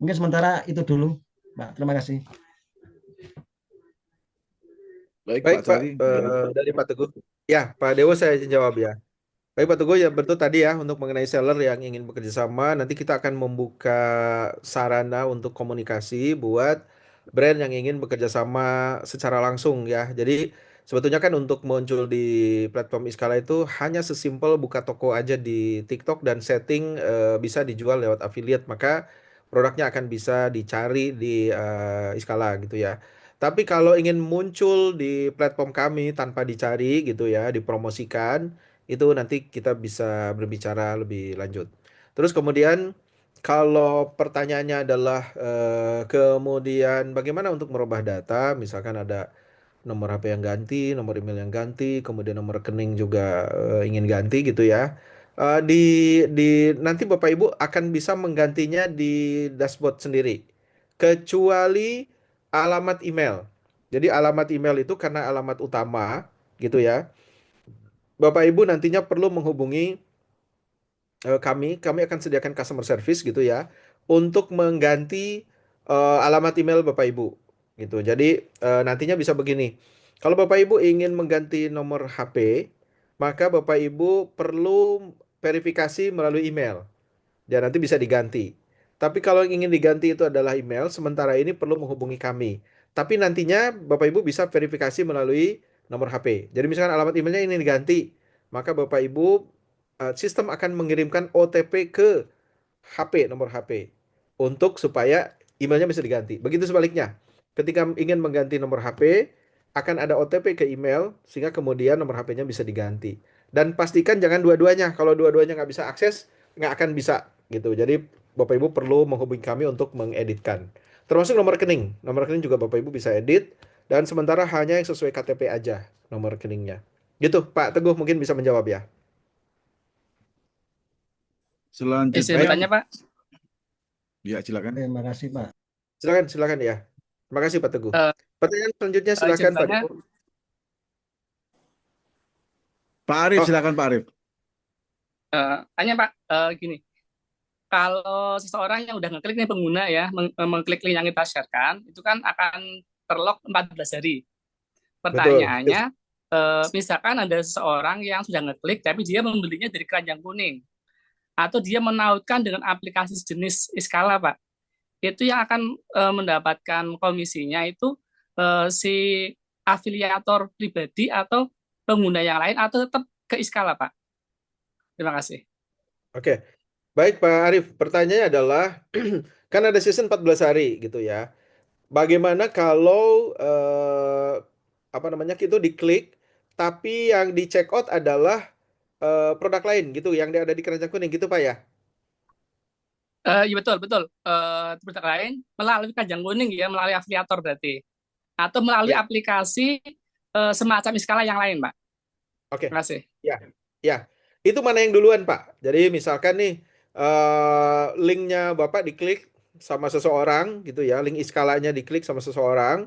Speaker 3: Mungkin sementara itu dulu, Pak. Terima kasih.
Speaker 2: Baik
Speaker 1: Baik
Speaker 2: Pak
Speaker 1: Pak,
Speaker 2: Charlie. Ya.
Speaker 1: dari Pak Teguh. Ya, Pak Dewo saya jawab ya. Baik Pak Teguh, ya betul tadi ya untuk mengenai seller yang ingin bekerja sama, nanti kita akan membuka sarana untuk komunikasi buat brand yang ingin bekerja sama secara langsung ya. Jadi sebetulnya kan untuk muncul di platform Iskala itu hanya sesimpel buka toko aja di TikTok dan setting bisa dijual lewat affiliate, maka produknya akan bisa dicari di Iskala gitu ya. Tapi kalau ingin muncul di platform kami tanpa dicari gitu ya, dipromosikan itu nanti kita bisa berbicara lebih lanjut. Terus kemudian kalau pertanyaannya adalah kemudian bagaimana untuk merubah data, misalkan ada nomor HP yang ganti, nomor email yang ganti, kemudian nomor rekening juga ingin ganti gitu ya. Di nanti Bapak Ibu akan bisa menggantinya di dashboard sendiri, kecuali alamat email. Jadi alamat email itu karena alamat utama gitu ya. Bapak Ibu nantinya perlu menghubungi kami akan sediakan customer service gitu ya untuk mengganti alamat email Bapak Ibu gitu. Jadi nantinya bisa begini. Kalau Bapak Ibu ingin mengganti nomor HP, maka Bapak Ibu perlu verifikasi melalui email dan nanti bisa diganti. Tapi kalau yang ingin diganti itu adalah email, sementara ini perlu menghubungi kami. Tapi nantinya Bapak Ibu bisa verifikasi melalui nomor HP. Jadi misalkan alamat emailnya ini diganti, maka Bapak Ibu sistem akan mengirimkan OTP ke HP, nomor HP untuk supaya emailnya bisa diganti. Begitu sebaliknya. Ketika ingin mengganti nomor HP, akan ada OTP ke email sehingga kemudian nomor HP-nya bisa diganti. Dan pastikan jangan dua-duanya. Kalau dua-duanya nggak bisa akses, nggak akan bisa gitu. Jadi Bapak Ibu perlu menghubungi kami untuk mengeditkan. Termasuk nomor rekening. Nomor rekening juga Bapak Ibu bisa edit dan sementara hanya yang sesuai KTP aja nomor rekeningnya. Gitu, Pak Teguh mungkin bisa menjawab ya.
Speaker 4: Izin
Speaker 2: Selanjutnya,
Speaker 1: Baik,
Speaker 4: bertanya, Pak.
Speaker 2: ya silakan.
Speaker 3: Terima kasih, Pak.
Speaker 1: silakan silakan ya. Terima kasih Pak Teguh.
Speaker 4: Eh,
Speaker 1: Pertanyaan selanjutnya
Speaker 4: izin
Speaker 1: silakan Pak
Speaker 4: bertanya,
Speaker 1: Dewo.
Speaker 2: Pak Arif,
Speaker 1: Oh,
Speaker 2: silakan Pak Arif.
Speaker 4: tanya Pak, gini, kalau seseorang yang udah ngeklik nih pengguna ya, mengklik link yang kita sharekan, itu kan akan terlock 14 hari.
Speaker 1: betul.
Speaker 4: Pertanyaannya, misalkan ada seseorang yang sudah ngeklik, tapi dia membelinya dari keranjang kuning, atau dia menautkan dengan aplikasi sejenis Iskala, Pak. Itu yang akan mendapatkan komisinya itu si afiliator pribadi atau pengguna yang lain, atau tetap ke Iskala, Pak. Terima kasih.
Speaker 1: Oke. Baik Pak Arif, pertanyaannya adalah kan ada season 14 hari gitu ya. bagaimana kalau apa namanya itu diklik, tapi yang di check out adalah produk lain gitu, yang ada di keranjang kuning gitu Pak ya?
Speaker 4: Iya betul betul. Produk lain melalui Kajang Kuning ya, melalui afiliator berarti, atau melalui
Speaker 1: Ya,
Speaker 4: aplikasi semacam skala yang lain, Pak.
Speaker 1: oke.
Speaker 4: Terima kasih.
Speaker 1: Ya, ya. Itu mana yang duluan Pak? Jadi misalkan nih linknya Bapak diklik sama seseorang gitu ya, link iskalanya diklik sama seseorang,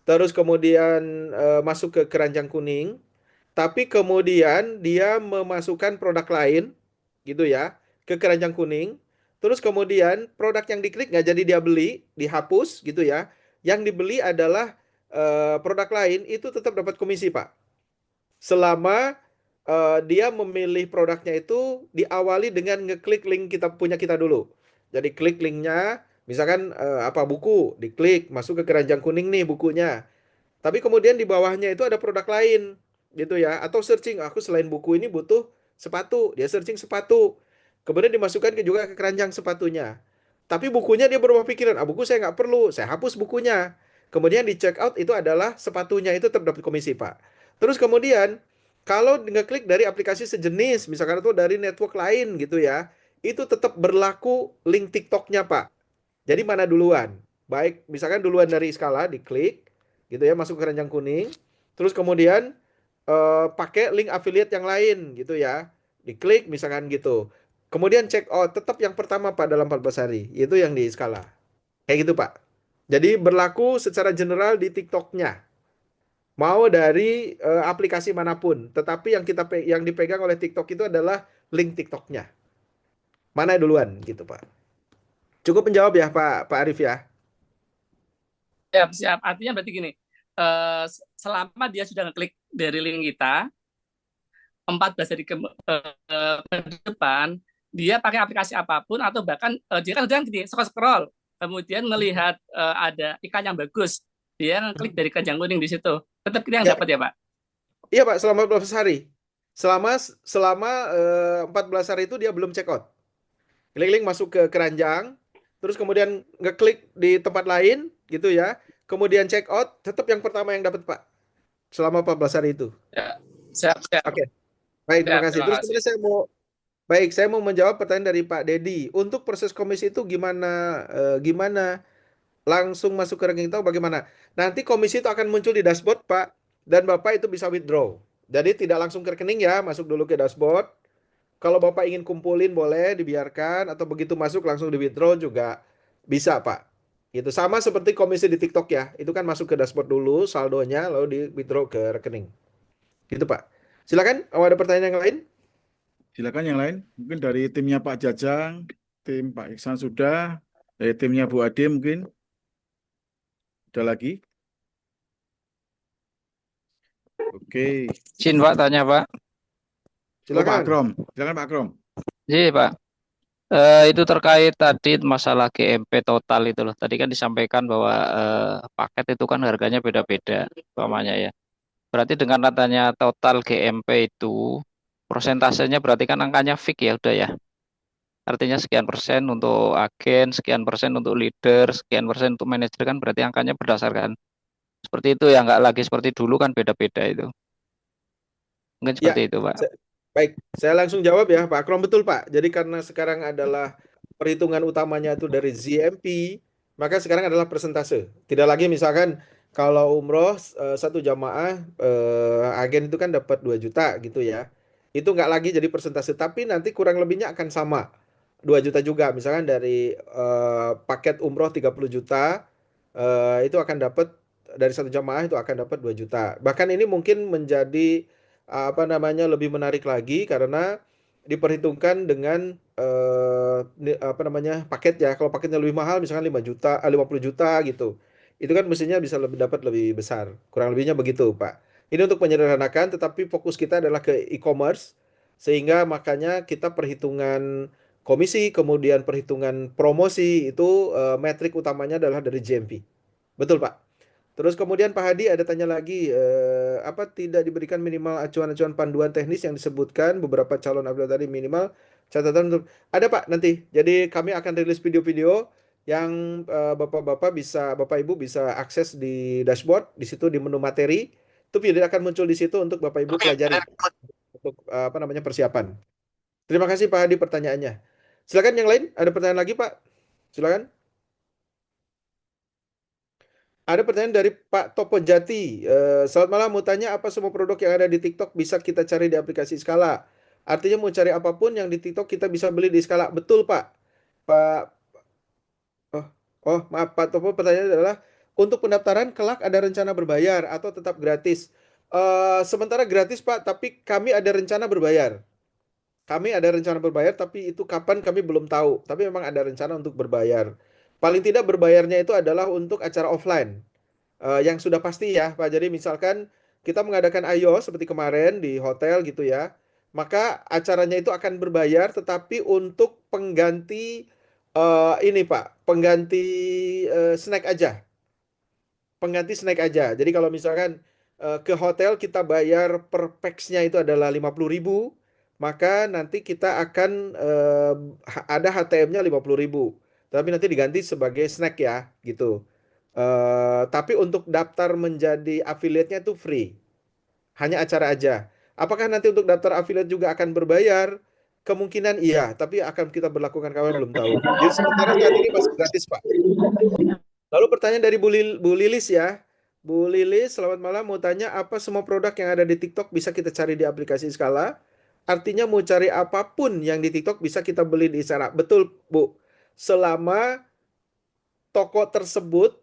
Speaker 1: terus kemudian masuk ke keranjang kuning. Tapi kemudian dia memasukkan produk lain gitu ya ke keranjang kuning. Terus kemudian produk yang diklik nggak jadi dia beli, dihapus gitu ya. Yang dibeli adalah produk lain, itu tetap dapat komisi Pak. Selama dia memilih produknya itu diawali dengan ngeklik link kita dulu. Jadi klik linknya, misalkan apa buku, diklik masuk ke keranjang kuning nih bukunya. Tapi kemudian di bawahnya itu ada produk lain gitu ya. Atau searching, aku selain buku ini butuh sepatu. Dia searching sepatu. Kemudian dimasukkan juga ke keranjang sepatunya. Tapi bukunya dia berubah pikiran, buku saya nggak perlu, saya hapus bukunya. Kemudian di check out itu adalah sepatunya itu tetap dapat komisi Pak. Terus kemudian kalau ngeklik dari aplikasi sejenis, misalkan itu dari network lain gitu ya, itu tetap berlaku link TikToknya Pak. Jadi mana duluan? Baik, misalkan duluan dari skala diklik gitu ya, masuk ke keranjang kuning. Terus kemudian pakai link affiliate yang lain gitu ya. Diklik misalkan gitu. Kemudian check out tetap yang pertama Pak dalam 14 hari. Itu yang di skala. Kayak gitu Pak. Jadi berlaku secara general di TikToknya. Mau dari aplikasi manapun, tetapi yang dipegang oleh TikTok itu adalah link TikToknya. Mana duluan gitu Pak. Cukup menjawab ya Pak Arif ya.
Speaker 4: Siap, siap. Artinya berarti gini, selama dia sudah ngeklik dari link kita, 14 hari ke depan, dia pakai aplikasi apapun, atau bahkan dia kan udah gini, scroll, kemudian melihat ada ikan yang bagus, dia ngeklik dari Kajang Kuning di situ. Tetap kita yang
Speaker 1: Ya,
Speaker 4: dapat ya, Pak?
Speaker 1: iya Pak, selama 14 hari. Selama selama 14 hari itu dia belum check out. Klik-klik masuk ke keranjang, terus kemudian ngeklik di tempat lain gitu ya. Kemudian check out, tetap yang pertama yang dapat Pak. Selama 14 hari itu.
Speaker 4: Ya, siap, siap,
Speaker 1: Oke, baik terima
Speaker 4: siap.
Speaker 1: kasih.
Speaker 4: Terima
Speaker 1: Terus
Speaker 4: kasih.
Speaker 1: kemudian saya mau menjawab pertanyaan dari Pak Dedi. Untuk proses komisi itu gimana? Langsung masuk ke rekening tahu bagaimana? Nanti komisi itu akan muncul di dashboard Pak, dan Bapak itu bisa withdraw. Jadi tidak langsung ke rekening ya, masuk dulu ke dashboard. Kalau Bapak ingin kumpulin boleh dibiarkan, atau begitu masuk langsung di withdraw juga bisa Pak. Itu sama seperti komisi di TikTok ya. Itu kan masuk ke dashboard dulu saldonya lalu di withdraw ke rekening. Gitu Pak. Silakan, ada pertanyaan yang lain?
Speaker 2: Silakan yang lain. Mungkin dari timnya Pak Jajang, tim Pak Iksan sudah, dari timnya Bu Ade mungkin. Ada lagi? Oke.
Speaker 5: Izin Pak tanya Pak.
Speaker 2: Oh Pak
Speaker 1: Silakan.
Speaker 2: Akrom. Silakan Pak Akrom.
Speaker 5: Iya Pak. Itu terkait tadi masalah GMP total itu loh. Tadi kan disampaikan bahwa paket itu kan harganya beda-beda, umpamanya ya. Berarti dengan katanya total GMP itu prosentasenya berarti kan angkanya fix ya udah ya. Artinya sekian persen untuk agen, sekian persen untuk leader, sekian persen untuk manajer kan berarti angkanya berdasarkan seperti itu ya, nggak lagi seperti dulu kan beda-beda itu. Mungkin
Speaker 1: Ya,
Speaker 5: seperti itu Pak.
Speaker 1: baik. Saya langsung jawab ya Pak Akrom. Betul Pak. Jadi karena sekarang adalah perhitungan utamanya itu dari ZMP, maka sekarang adalah persentase. Tidak lagi misalkan kalau umroh satu jamaah agen itu kan dapat 2 juta gitu ya. Itu nggak lagi jadi persentase, tapi nanti kurang lebihnya akan sama. 2 juta juga. Misalkan dari paket umroh 30 juta, itu akan dapat dari satu jamaah itu akan dapat 2 juta. Bahkan ini mungkin menjadi apa namanya lebih menarik lagi karena diperhitungkan dengan apa namanya paket ya. Kalau paketnya lebih mahal misalkan 5 juta, 50 juta gitu. Itu kan mestinya bisa dapat lebih besar. Kurang lebihnya begitu, Pak. Ini untuk menyederhanakan, tetapi fokus kita adalah ke e-commerce, sehingga makanya kita perhitungan komisi, kemudian perhitungan promosi itu metrik utamanya adalah dari GMP. Betul, Pak. Terus kemudian Pak Hadi ada tanya lagi, apa tidak diberikan minimal acuan-acuan panduan teknis yang disebutkan beberapa calon upload tadi, minimal catatan untuk ada Pak nanti. Jadi kami akan rilis video-video yang Bapak Ibu bisa akses di dashboard, di situ di menu materi, itu video akan muncul di situ untuk Bapak Ibu pelajari untuk apa namanya persiapan. Terima kasih Pak Hadi pertanyaannya. Silakan yang lain, ada pertanyaan lagi Pak? Silakan. Ada pertanyaan dari Pak Topo Jati. Selamat malam, mau tanya apa semua produk yang ada di TikTok bisa kita cari di aplikasi Skala? Artinya mau cari apapun yang di TikTok kita bisa beli di Skala. Betul Pak. Pak, oh, maaf Pak Topo, pertanyaannya adalah untuk pendaftaran kelak ada rencana berbayar atau tetap gratis? Sementara gratis Pak, tapi kami ada rencana berbayar. Kami ada rencana berbayar, tapi itu kapan kami belum tahu. Tapi memang ada rencana untuk berbayar. Paling tidak berbayarnya itu adalah untuk acara offline. Yang sudah pasti ya, Pak. Jadi misalkan kita mengadakan I/O seperti kemarin di hotel gitu ya, maka acaranya itu akan berbayar, tetapi untuk pengganti ini Pak, pengganti snack aja. Pengganti snack aja. Jadi kalau misalkan ke hotel kita bayar per pax-nya itu adalah 50.000, maka nanti kita akan ada HTM-nya 50.000. Tapi nanti diganti sebagai snack ya, gitu. Tapi untuk daftar menjadi affiliate-nya itu free. Hanya acara aja. Apakah nanti untuk daftar affiliate juga akan berbayar? Kemungkinan iya, tapi akan kita berlakukan kami belum tahu. Jadi sementara saat ini masih gratis, Pak. Lalu pertanyaan dari Bu Lilis ya. Bu Lilis, selamat malam. Mau tanya apa semua produk yang ada di TikTok bisa kita cari di aplikasi Skala? Artinya mau cari apapun yang di TikTok bisa kita beli di Skala. Betul, Bu. Selama toko tersebut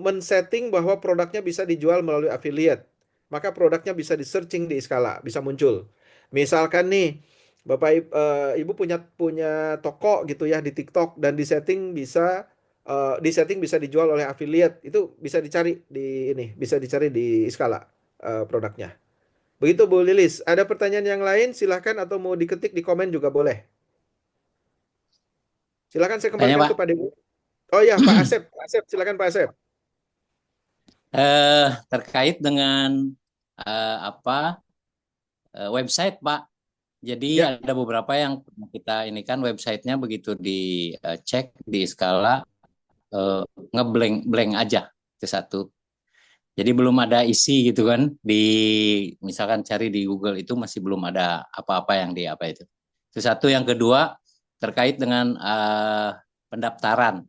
Speaker 1: men-setting bahwa produknya bisa dijual melalui affiliate, maka produknya bisa di-searching di Skala, bisa muncul. Misalkan nih, Ibu punya punya toko gitu ya di TikTok dan di setting bisa dijual oleh affiliate. Itu bisa dicari di ini, bisa dicari di Skala produknya. Begitu Bu Lilis. Ada pertanyaan yang lain silahkan atau mau diketik di komen juga boleh. Silahkan saya
Speaker 6: Tanya
Speaker 1: kembalikan
Speaker 6: Pak,
Speaker 1: kepada Ibu. Oh ya, Pak Asep. Pak Asep, silakan Pak Asep.
Speaker 6: terkait dengan apa website Pak. Jadi
Speaker 1: Ya,
Speaker 6: ada beberapa yang kita ini kan websitenya begitu dicek di skala ngeblank blank aja itu satu. Jadi belum ada isi gitu kan di misalkan cari di Google itu masih belum ada apa-apa yang di apa itu. Itu satu. Yang kedua terkait dengan pendaftaran.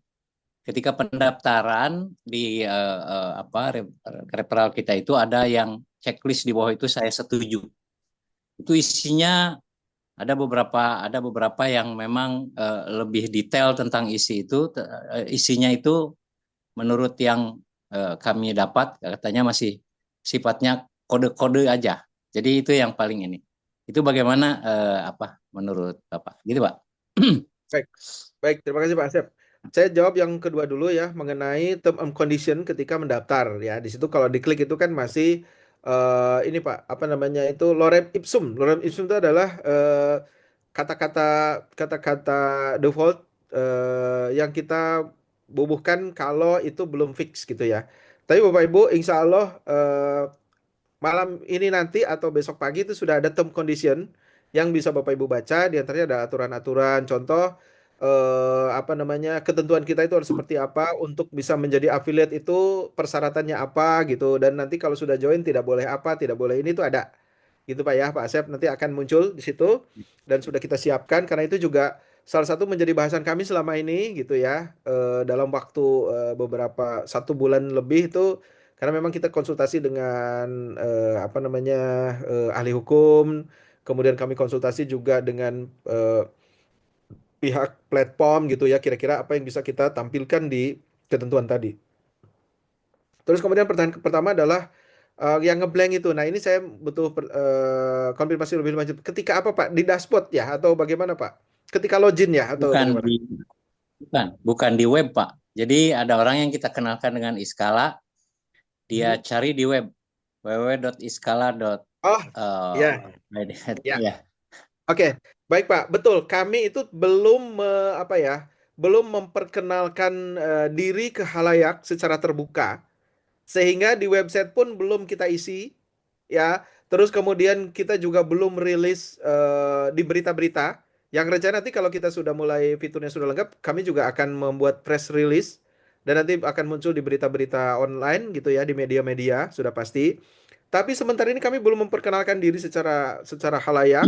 Speaker 6: Ketika pendaftaran di referral kita itu ada yang checklist di bawah itu saya setuju. Itu isinya ada beberapa yang memang lebih detail tentang isi itu. Isinya itu menurut yang kami dapat katanya masih sifatnya kode-kode aja. Jadi itu yang paling ini. Itu bagaimana menurut Bapak? Gitu Pak.
Speaker 1: baik. Baik, terima kasih Pak Asep. Saya jawab yang kedua dulu ya, mengenai term and condition ketika mendaftar ya. Di situ kalau diklik itu kan masih ini Pak, apa namanya itu lorem ipsum. Lorem ipsum itu adalah kata-kata kata-kata default yang kita bubuhkan kalau itu belum fix gitu ya. Tapi Bapak Ibu, insya Allah malam ini nanti atau besok pagi itu sudah ada term condition yang bisa Bapak Ibu baca. Di antaranya ada aturan-aturan, contoh apa namanya ketentuan kita itu harus seperti apa untuk bisa menjadi affiliate itu persyaratannya apa gitu. Dan nanti kalau sudah join tidak boleh apa, tidak boleh ini itu ada. Gitu Pak ya, Pak Asep nanti akan muncul di situ dan sudah kita siapkan karena itu juga salah satu menjadi bahasan kami selama ini gitu ya. Dalam waktu beberapa 1 bulan lebih itu karena memang kita konsultasi dengan apa namanya ahli hukum, kemudian kami konsultasi juga dengan pihak platform gitu ya, kira-kira apa yang bisa kita tampilkan di ketentuan tadi. Terus kemudian pertanyaan pertama adalah yang ngeblank itu. Nah, ini saya butuh konfirmasi lebih lanjut. Ketika apa, Pak? Di dashboard ya atau bagaimana, Pak? Ketika login ya atau
Speaker 6: Bukan
Speaker 1: bagaimana?
Speaker 6: bukan di web Pak. Jadi ada orang yang kita kenalkan dengan Iskala, dia
Speaker 1: Hmm.
Speaker 6: cari di web www.iskala.id.
Speaker 1: Oh, ya, ya.
Speaker 6: Ya.
Speaker 1: Oke, baik Pak. Betul. Kami itu belum apa ya, belum memperkenalkan diri ke halayak secara terbuka, sehingga di website pun belum kita isi, ya. Terus kemudian kita juga belum rilis di berita-berita. Yang rencana nanti kalau kita sudah mulai fiturnya sudah lengkap, kami juga akan membuat press release dan nanti akan muncul di berita-berita online gitu ya, di media-media sudah pasti. Tapi sementara ini kami belum memperkenalkan diri secara secara halayak.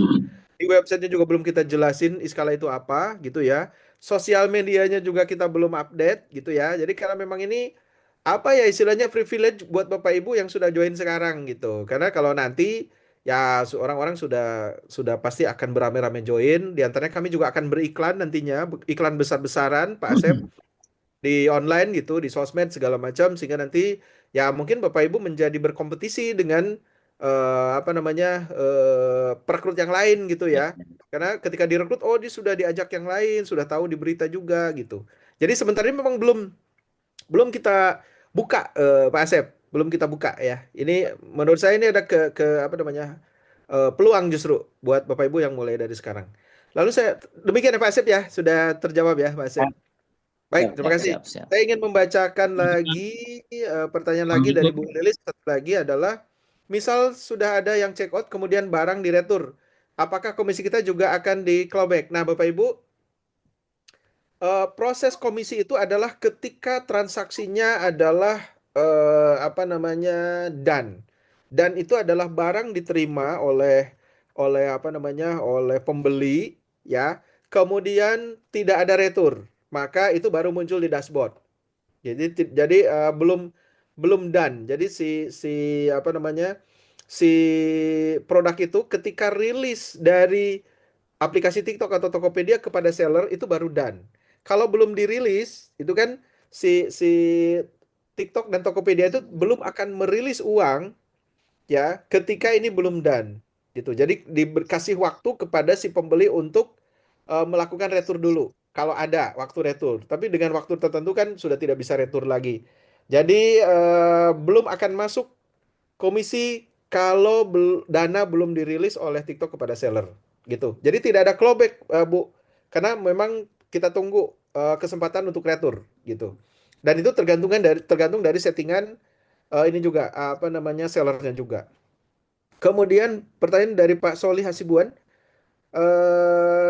Speaker 1: Di websitenya juga belum kita jelasin Iskala itu apa gitu ya. Sosial medianya juga kita belum update gitu ya. Jadi karena memang ini apa ya istilahnya privilege buat Bapak Ibu yang sudah join sekarang gitu. Karena kalau nanti ya orang-orang sudah pasti akan beramai-ramai join. Di antaranya kami juga akan beriklan nantinya, iklan besar-besaran Pak Asep di online gitu, di sosmed segala macam sehingga nanti ya mungkin Bapak Ibu menjadi berkompetisi dengan apa namanya perekrut yang lain gitu ya. Karena ketika direkrut oh dia sudah diajak yang lain, sudah tahu di berita juga gitu. Jadi sementara ini memang belum belum kita buka Pak Asep, belum kita buka ya. Ini menurut saya ini ada ke apa namanya peluang justru buat Bapak Ibu yang mulai dari sekarang. Lalu saya demikian ya Pak Asep ya, sudah terjawab ya Pak Asep. Baik,
Speaker 6: Siap,
Speaker 1: terima
Speaker 6: siap,
Speaker 1: kasih.
Speaker 6: siap, siap.
Speaker 1: Saya ingin membacakan lagi pertanyaan lagi dari Bu Lilis. Satu lagi adalah, misal sudah ada yang check out, kemudian barang diretur, apakah komisi kita juga akan di clawback? Nah, Bapak Ibu, proses komisi itu adalah ketika transaksinya adalah apa namanya dan itu adalah barang diterima oleh apa namanya oleh pembeli ya, kemudian tidak ada retur, maka itu baru muncul di dashboard. Jadi belum belum done. Jadi si apa namanya si produk itu ketika rilis dari aplikasi TikTok atau Tokopedia kepada seller itu baru done. Kalau belum dirilis, itu kan si TikTok dan Tokopedia itu belum akan merilis uang ya ketika ini belum done gitu. Jadi dikasih waktu kepada si pembeli untuk melakukan retur dulu kalau ada waktu retur. Tapi dengan waktu tertentu kan sudah tidak bisa retur lagi. Jadi belum akan masuk komisi kalau dana belum dirilis oleh TikTok kepada seller gitu. Jadi tidak ada clawback Bu, karena memang kita tunggu kesempatan untuk retur gitu. Dan itu tergantung dari settingan ini juga apa namanya sellernya juga. Kemudian pertanyaan dari Pak Solih Hasibuan.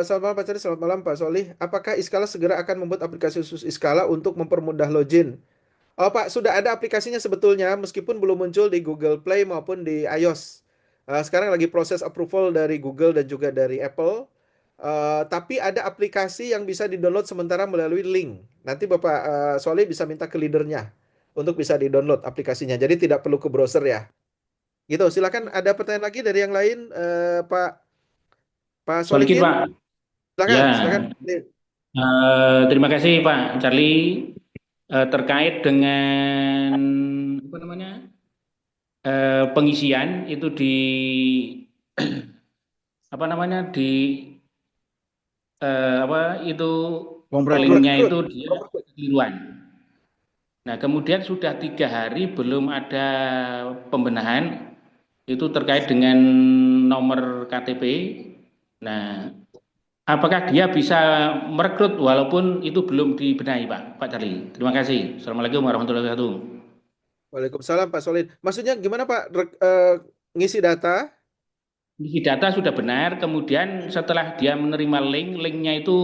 Speaker 1: Selamat malam Pak Cari, selamat malam Pak Solih. Apakah Iskala segera akan membuat aplikasi khusus Iskala untuk mempermudah login? Oh Pak, sudah ada aplikasinya sebetulnya, meskipun belum muncul di Google Play maupun di iOS. Sekarang lagi proses approval dari Google dan juga dari Apple. Tapi ada aplikasi yang bisa di-download sementara melalui link. Nanti Bapak Solih bisa minta ke leadernya untuk bisa di-download aplikasinya. Jadi tidak perlu ke browser ya. Gitu, silakan ada pertanyaan lagi dari yang lain, Pak
Speaker 7: Solikin
Speaker 1: Solihin.
Speaker 7: Pak.
Speaker 1: Silakan,
Speaker 7: Ya,
Speaker 1: silakan.
Speaker 7: terima kasih Pak Charlie. Terkait dengan apa namanya pengisian itu di apa namanya di apa itu linknya itu dia kekeliruan. Nah kemudian sudah 3 hari belum ada pembenahan itu terkait dengan nomor KTP. Nah apakah dia bisa merekrut walaupun itu belum dibenahi Pak Charlie? Terima kasih. Assalamualaikum warahmatullahi wabarakatuh.
Speaker 1: Waalaikumsalam Pak Solihin. Maksudnya gimana Pak? Ngisi data?
Speaker 7: Isi data sudah benar, kemudian setelah dia menerima linknya itu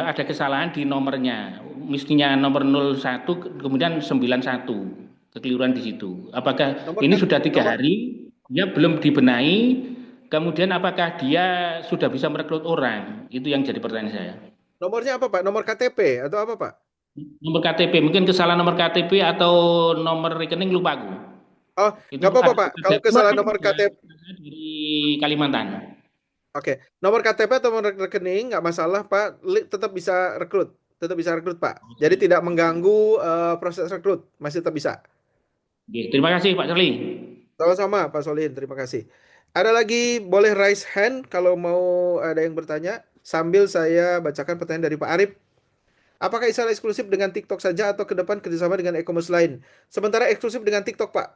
Speaker 7: ada kesalahan di nomornya. Mestinya nomor 01 kemudian 91, kekeliruan di situ. Apakah ini sudah 3 hari, dia belum dibenahi, kemudian apakah dia sudah bisa merekrut orang? Itu yang jadi pertanyaan saya.
Speaker 1: Nomornya apa Pak? Nomor KTP atau apa Pak?
Speaker 7: Nomor KTP, mungkin kesalahan nomor KTP atau nomor rekening lupa aku.
Speaker 1: Oh, nggak apa-apa Pak. Kalau kesalahan nomor KTP
Speaker 7: dari Kalimantan.
Speaker 1: Oke, nomor KTP atau nomor rekening nggak masalah Pak. Tetap bisa rekrut, Pak. Jadi tidak mengganggu proses rekrut, masih tetap bisa.
Speaker 7: Oke, terima kasih Pak Charlie.
Speaker 1: Sama-sama Pak Solihin, terima kasih. Ada lagi boleh raise hand kalau mau ada yang bertanya sambil saya bacakan pertanyaan dari Pak Arif. Apakah Isal eksklusif dengan TikTok saja atau ke depan kerjasama dengan e-commerce lain? Sementara eksklusif dengan TikTok, Pak.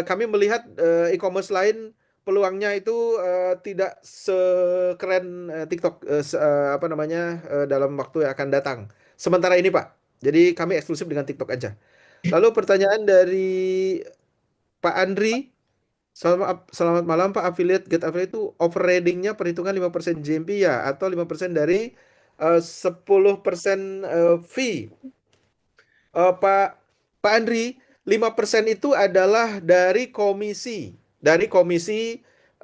Speaker 1: Kami melihat e-commerce lain peluangnya itu tidak sekeren TikTok apa namanya dalam waktu yang akan datang. Sementara ini, Pak. Jadi kami eksklusif dengan TikTok aja. Lalu pertanyaan dari Pak Andri. Selamat malam Pak Affiliate. Get Affiliate itu overridingnya perhitungan 5% GMP ya, atau 5% dari 10% fee. Pak Pak Andri, 5% itu adalah dari komisi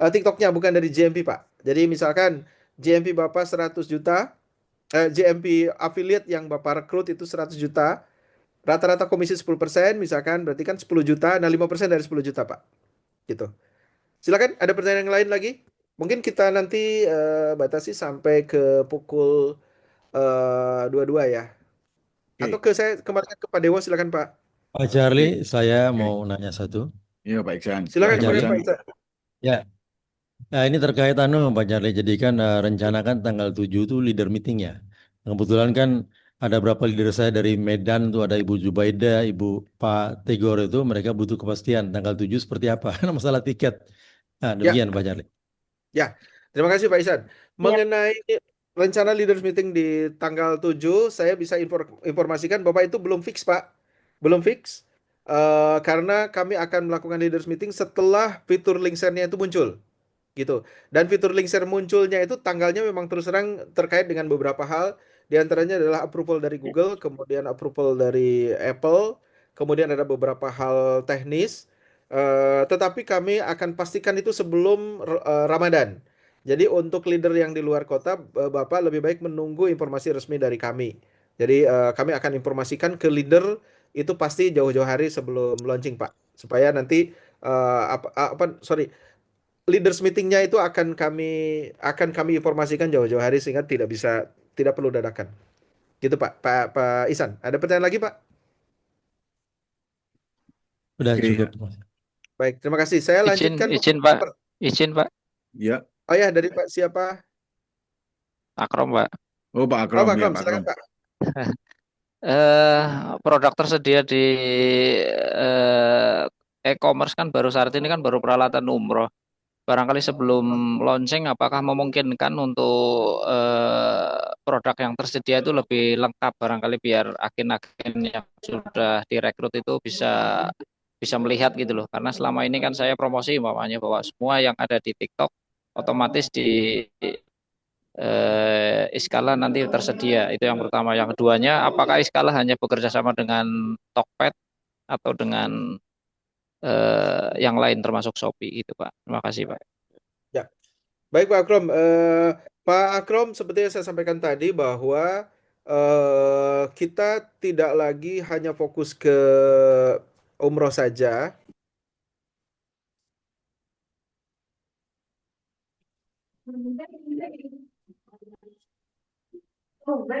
Speaker 1: TikToknya, bukan dari GMP Pak. Jadi misalkan GMP Bapak 100 juta, GMP affiliate yang Bapak rekrut itu 100 juta, rata-rata komisi 10%, misalkan berarti kan 10 juta, nah 5% dari 10 juta Pak. Gitu. Silakan, ada pertanyaan yang lain lagi? Mungkin kita nanti batasi sampai ke pukul 22 ya. Atau
Speaker 2: Oke.
Speaker 1: saya kembalikan ke Pak Dewa, silakan Pak.
Speaker 8: Pak Charlie,
Speaker 2: Oke.
Speaker 8: saya
Speaker 2: Oke.
Speaker 8: mau nanya satu.
Speaker 2: Iya Pak Iksan.
Speaker 8: Pak
Speaker 1: Silakan
Speaker 2: Silakan Pak
Speaker 1: kembalikan
Speaker 8: Charlie,
Speaker 1: Pak
Speaker 2: Iksan.
Speaker 1: Isa.
Speaker 8: ya. Nah, ini terkait Pak Charlie. Jadi kan rencana kan tanggal 7 itu leader meeting ya. Kebetulan kan ada berapa leader saya dari Medan tuh, ada Ibu Jubaida, Ibu Pak Tegor itu, mereka butuh kepastian tanggal 7 seperti apa. Karena masalah tiket. Nah,
Speaker 1: Ya,
Speaker 8: demikian Pak Charlie.
Speaker 1: ya. Terima kasih Pak Isan. Mengenai rencana leaders meeting di tanggal 7, saya bisa informasikan Bapak itu belum fix Pak. Belum fix. Karena kami akan melakukan leaders meeting setelah fitur link share-nya itu muncul. Gitu. Dan fitur link share munculnya itu tanggalnya memang terus terang terkait dengan beberapa hal. Di antaranya adalah approval dari Google, kemudian approval dari Apple, kemudian ada beberapa hal teknis. Tetapi kami akan pastikan itu sebelum Ramadan. Jadi untuk leader yang di luar kota, Bapak lebih baik menunggu informasi resmi dari kami. Jadi kami akan informasikan ke leader itu pasti jauh-jauh hari sebelum launching, Pak. Supaya nanti sorry, leaders meetingnya itu akan kami informasikan jauh-jauh hari sehingga tidak perlu dadakan. Gitu Pak Isan. Ada pertanyaan lagi Pak?
Speaker 8: Udah
Speaker 2: Oke.
Speaker 8: cukup.
Speaker 1: Baik, terima kasih. Saya
Speaker 5: Izin,
Speaker 1: lanjutkan.
Speaker 5: izin Pak, izin Pak,
Speaker 2: Ya.
Speaker 1: Oh ya, dari Pak siapa?
Speaker 5: Akrom Pak.
Speaker 2: Oh Pak
Speaker 1: Oh
Speaker 2: Akrom
Speaker 1: Pak
Speaker 2: ya
Speaker 1: Krom,
Speaker 2: Pak
Speaker 1: silakan
Speaker 2: Akrom.
Speaker 1: Pak.
Speaker 5: Eh, Produk tersedia di eh, e-commerce kan baru saat ini kan baru peralatan umroh. Barangkali sebelum launching, apakah memungkinkan untuk produk yang tersedia itu lebih lengkap, barangkali biar agen-agen yang sudah direkrut itu bisa bisa melihat gitu loh. Karena selama ini kan saya promosi umpamanya bahwa semua yang ada di TikTok otomatis di Iskala nanti tersedia. Itu yang pertama. Yang keduanya, apakah Iskala hanya bekerja sama dengan Tokped atau dengan yang lain termasuk Shopee itu Pak. Terima kasih Pak.
Speaker 1: Ya, baik Pak Akrom. Pak Akrom, seperti yang saya sampaikan tadi bahwa kita tidak lagi hanya fokus ke umroh saja.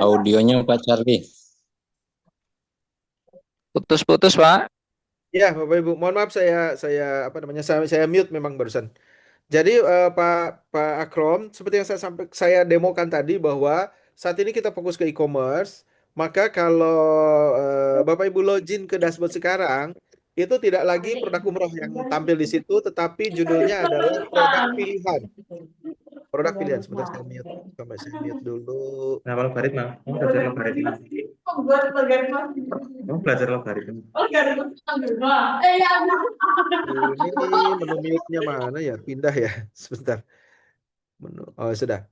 Speaker 6: Audionya Pak Charlie.
Speaker 5: Putus-putus Pak.
Speaker 1: Ya, Bapak Ibu, mohon maaf saya mute memang barusan. Jadi Pak Akrom, seperti yang saya demokan tadi bahwa saat ini kita fokus ke e-commerce, maka kalau Bapak Ibu login ke dashboard sekarang, itu tidak lagi produk umroh yang tampil di situ, tetapi judulnya adalah produk pilihan. Produk pilihan. Sebentar saya mute, sampai saya mute dulu.
Speaker 9: Nah, kalau logaritma, kamu belajar logaritma. Kamu belajar logaritma.
Speaker 1: Ini menu mute-nya mana ya? Pindah ya, sebentar. Oh, sudah.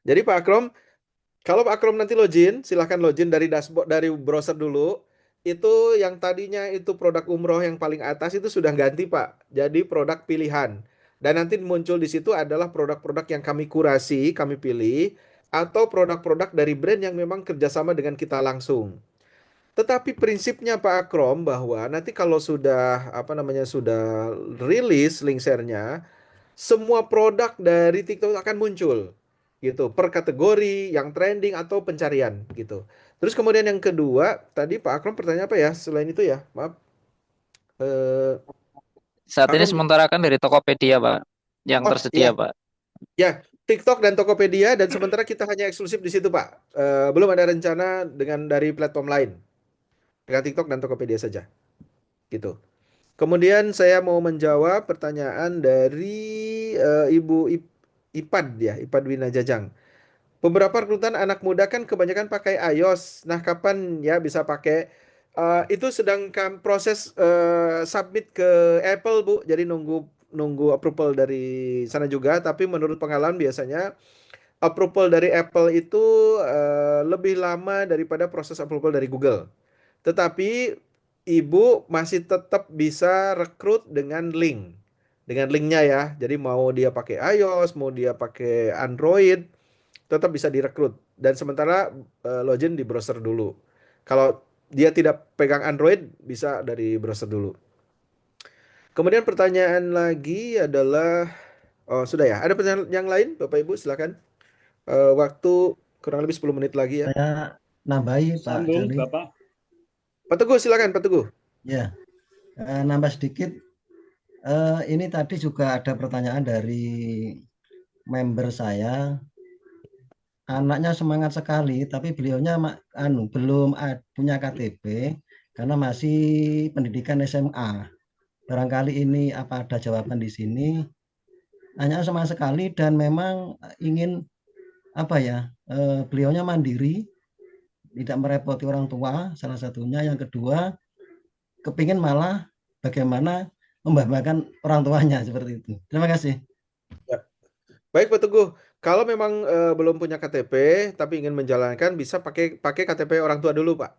Speaker 1: Jadi Pak Akrom, kalau Pak Akrom nanti login, silahkan login dari dashboard, dari browser dulu. Itu yang tadinya itu produk umroh yang paling atas itu sudah ganti Pak. Jadi produk pilihan. Dan nanti muncul di situ adalah produk-produk yang kami kurasi, kami pilih, atau produk-produk dari brand yang memang kerjasama dengan kita langsung. Tetapi prinsipnya Pak Akrom bahwa nanti kalau sudah rilis link share-nya, semua produk dari TikTok akan muncul gitu per kategori yang trending atau pencarian gitu. Terus kemudian yang kedua, tadi Pak Akram pertanyaan apa ya? Selain itu ya, maaf. Eh,
Speaker 5: Saat
Speaker 1: Pak
Speaker 5: ini
Speaker 1: Akram,
Speaker 5: sementara kan dari Tokopedia Pak yang
Speaker 1: oh
Speaker 5: tersedia
Speaker 1: iya,
Speaker 5: Pak.
Speaker 1: ya TikTok dan Tokopedia dan sementara kita hanya eksklusif di situ Pak. Belum ada rencana dengan dari platform lain. Dengan TikTok dan Tokopedia saja gitu. Kemudian saya mau menjawab pertanyaan dari Ibu Ipad ya, Ipad Wina Jajang. Beberapa rekrutan anak muda kan kebanyakan pakai iOS. Nah, kapan ya bisa pakai Itu sedang proses submit ke Apple, Bu. Jadi nunggu approval dari sana juga. Tapi menurut pengalaman biasanya approval dari Apple itu lebih lama daripada proses approval dari Google. Tetapi Ibu masih tetap bisa rekrut dengan link. Dengan linknya ya. Jadi mau dia pakai iOS, mau dia pakai Android, tetap bisa direkrut. Dan sementara login di browser dulu. Kalau dia tidak pegang Android, bisa dari browser dulu. Kemudian pertanyaan lagi adalah, oh sudah ya, ada pertanyaan yang lain, Bapak Ibu, silakan. Waktu kurang lebih 10 menit lagi ya.
Speaker 3: Saya nambahi Pak
Speaker 10: Sambung,
Speaker 3: Charlie.
Speaker 10: Bapak.
Speaker 1: Pak Teguh, silakan Pak Teguh.
Speaker 3: Ya, nambah sedikit. Ini tadi juga ada pertanyaan dari member saya. Anaknya semangat sekali, tapi beliaunya belum punya KTP karena masih pendidikan SMA. Barangkali ini apa ada jawaban di sini? Anaknya semangat sekali dan memang ingin apa ya? Beliaunya mandiri, tidak merepoti orang tua. Salah satunya, yang kedua, kepingin malah bagaimana membanggakan orang tuanya seperti itu. Terima kasih.
Speaker 1: Ya. Baik Pak Teguh, kalau memang belum punya KTP tapi ingin menjalankan, bisa pakai KTP orang tua dulu Pak.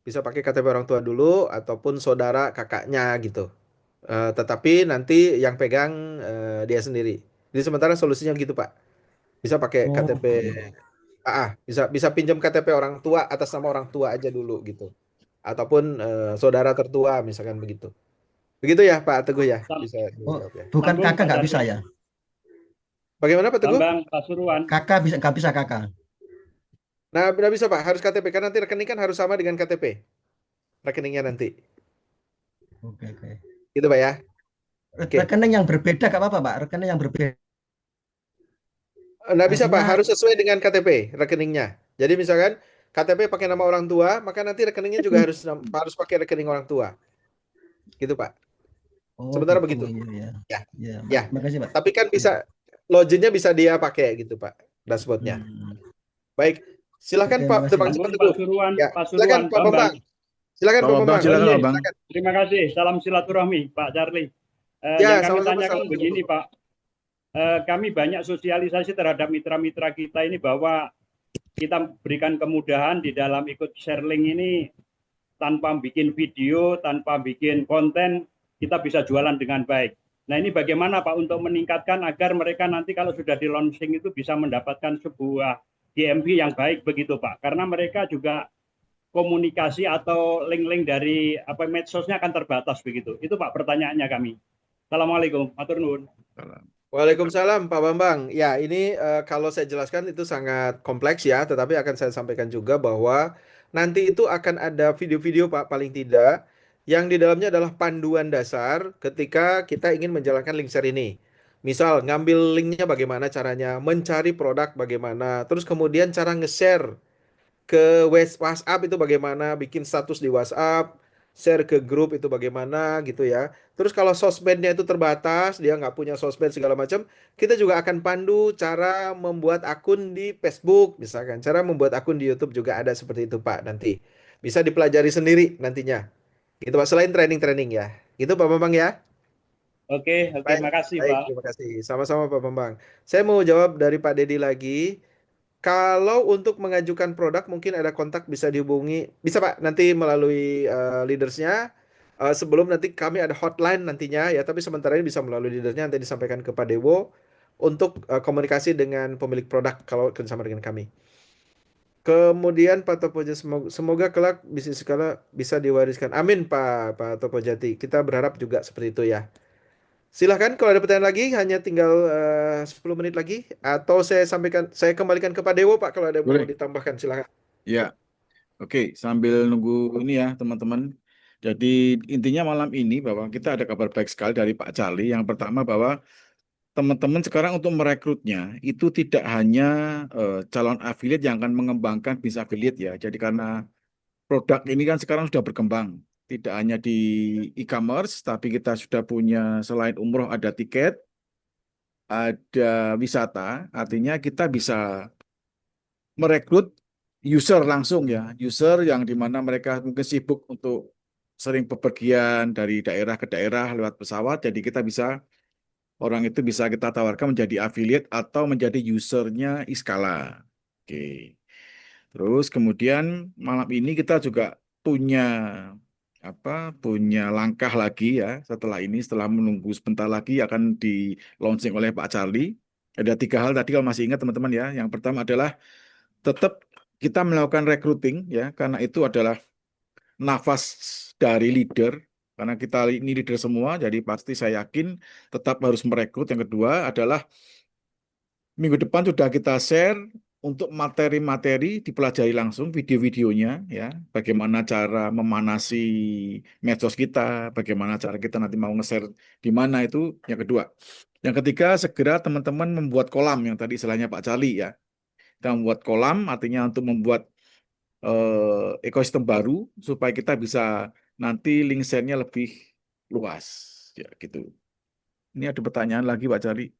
Speaker 1: Bisa pakai KTP orang tua dulu ataupun saudara kakaknya gitu. Tetapi nanti yang pegang dia sendiri. Jadi sementara solusinya gitu Pak. Bisa pakai KTP, bisa bisa pinjam KTP orang tua atas nama orang tua aja dulu gitu. Ataupun saudara tertua misalkan begitu. Begitu ya Pak Teguh ya? Bisa dijawab ya.
Speaker 3: Bukan
Speaker 10: Sambung,
Speaker 3: kakak
Speaker 10: Pak
Speaker 3: nggak bisa
Speaker 10: Charlie.
Speaker 3: ya?
Speaker 1: Bagaimana Pak Teguh?
Speaker 10: Bambang Pasuruan.
Speaker 3: Kakak bisa, nggak bisa kakak.
Speaker 1: Nah, nggak bisa Pak, harus KTP. Kan nanti rekening kan harus sama dengan KTP. Rekeningnya nanti.
Speaker 3: Oke.
Speaker 1: Gitu Pak ya? Oke.
Speaker 3: Rekening yang berbeda nggak apa-apa Pak? Rekening yang berbeda.
Speaker 1: Nggak bisa Pak,
Speaker 3: Artinya-
Speaker 1: harus sesuai dengan KTP rekeningnya. Jadi misalkan KTP pakai nama orang tua, maka nanti rekeningnya juga harus pakai rekening orang tua. Gitu Pak.
Speaker 3: Oh,
Speaker 1: Sementara
Speaker 3: gitu,
Speaker 1: begitu.
Speaker 3: iya.
Speaker 1: Ya.
Speaker 3: Ya,
Speaker 1: Ya.
Speaker 3: makasih Pak.
Speaker 1: Tapi kan bisa loginnya bisa dia pakai gitu Pak, dashboardnya. Baik, silakan
Speaker 3: Oke,
Speaker 1: Pak.
Speaker 3: makasih.
Speaker 1: Terima kasih Pak
Speaker 10: Sambung,
Speaker 1: Teguh.
Speaker 10: Pasuruan.
Speaker 1: Ya,
Speaker 10: Pasuruan,
Speaker 1: silakan Pak Bambang. Silakan Pak Bambang.
Speaker 2: Silakan
Speaker 10: Oh, iya.
Speaker 2: Bang.
Speaker 10: Terima kasih. Salam silaturahmi, Pak Charlie.
Speaker 1: Ya,
Speaker 10: Yang kami
Speaker 1: sama-sama,
Speaker 10: tanyakan
Speaker 1: salam
Speaker 10: begini,
Speaker 1: silaturahmi.
Speaker 10: Pak. Kami banyak sosialisasi terhadap mitra-mitra kita ini bahwa kita berikan kemudahan di dalam ikut share link ini, tanpa bikin video, tanpa bikin konten, kita bisa jualan dengan baik. Nah, ini bagaimana Pak untuk meningkatkan agar mereka nanti kalau sudah di launching itu bisa mendapatkan sebuah GMV yang baik begitu Pak. Karena mereka juga komunikasi atau link-link dari medsosnya akan terbatas begitu. Itu Pak pertanyaannya kami. Assalamualaikum, matur nuwun.
Speaker 1: Waalaikumsalam Pak Bambang. Ya, ini kalau saya jelaskan itu sangat kompleks ya, tetapi akan saya sampaikan juga bahwa nanti itu akan ada video-video Pak, paling tidak, yang di dalamnya adalah panduan dasar ketika kita ingin menjalankan link share ini. Misal, ngambil linknya bagaimana caranya, mencari produk bagaimana, terus kemudian cara nge-share ke WhatsApp itu bagaimana, bikin status di WhatsApp, share ke grup itu bagaimana gitu ya. Terus kalau sosmednya itu terbatas, dia nggak punya sosmed segala macam, kita juga akan pandu cara membuat akun di Facebook, misalkan. Cara membuat akun di YouTube juga ada seperti itu Pak nanti. Bisa dipelajari sendiri nantinya. Gitu Pak, selain training-training ya. Gitu Pak Bambang ya.
Speaker 10: Oke,
Speaker 1: Baik,
Speaker 10: makasih
Speaker 1: baik,
Speaker 10: Pak.
Speaker 1: terima kasih. Sama-sama Pak Bambang. Saya mau jawab dari Pak Dedi lagi. Kalau untuk mengajukan produk mungkin ada kontak bisa dihubungi. Bisa Pak, nanti melalui leadersnya. Sebelum nanti kami ada hotline nantinya ya, tapi sementara ini bisa melalui leadersnya nanti disampaikan ke Pak Dewo untuk komunikasi dengan pemilik produk kalau kerjasama dengan kami. Kemudian Pak Topoja, semoga kelak bisnis skala bisa diwariskan. Amin Pak Topojati. Kita berharap juga seperti itu ya. Silahkan kalau ada pertanyaan lagi, hanya tinggal 10 menit lagi, atau saya kembalikan ke Pak Dewo Pak kalau ada mau
Speaker 2: Boleh.
Speaker 1: ditambahkan, silahkan.
Speaker 2: Ya, oke. Sambil nunggu ini ya teman-teman. Jadi intinya malam ini bahwa kita ada kabar baik sekali dari Pak Charlie. Yang pertama bahwa teman-teman sekarang untuk merekrutnya itu tidak hanya calon affiliate yang akan mengembangkan bisnis affiliate ya. Jadi karena produk ini kan sekarang sudah berkembang. Tidak hanya di e-commerce, tapi kita sudah punya selain umroh ada tiket, ada wisata. Artinya kita bisa merekrut user langsung ya, user yang dimana mereka mungkin sibuk untuk sering bepergian dari daerah ke daerah lewat pesawat, jadi orang itu bisa kita tawarkan menjadi affiliate atau menjadi usernya Iskala. Oke. Terus kemudian malam ini kita juga punya punya langkah lagi ya setelah menunggu sebentar lagi akan di launching oleh Pak Charlie. Ada 3 hal tadi kalau masih ingat teman-teman ya. Yang pertama adalah tetap kita melakukan recruiting ya, karena itu adalah nafas dari leader. Karena kita ini leader semua, jadi pasti saya yakin tetap harus merekrut. Yang kedua adalah minggu depan sudah kita share untuk materi-materi dipelajari langsung video-videonya ya, bagaimana cara memanasi medsos kita, bagaimana cara kita nanti mau nge-share di mana itu yang kedua. Yang ketiga, segera teman-teman membuat kolam yang tadi istilahnya Pak Cali ya. Kita membuat kolam artinya untuk membuat ekosistem baru supaya kita bisa nanti link share-nya lebih luas ya gitu. Ini ada pertanyaan lagi Pak Cali.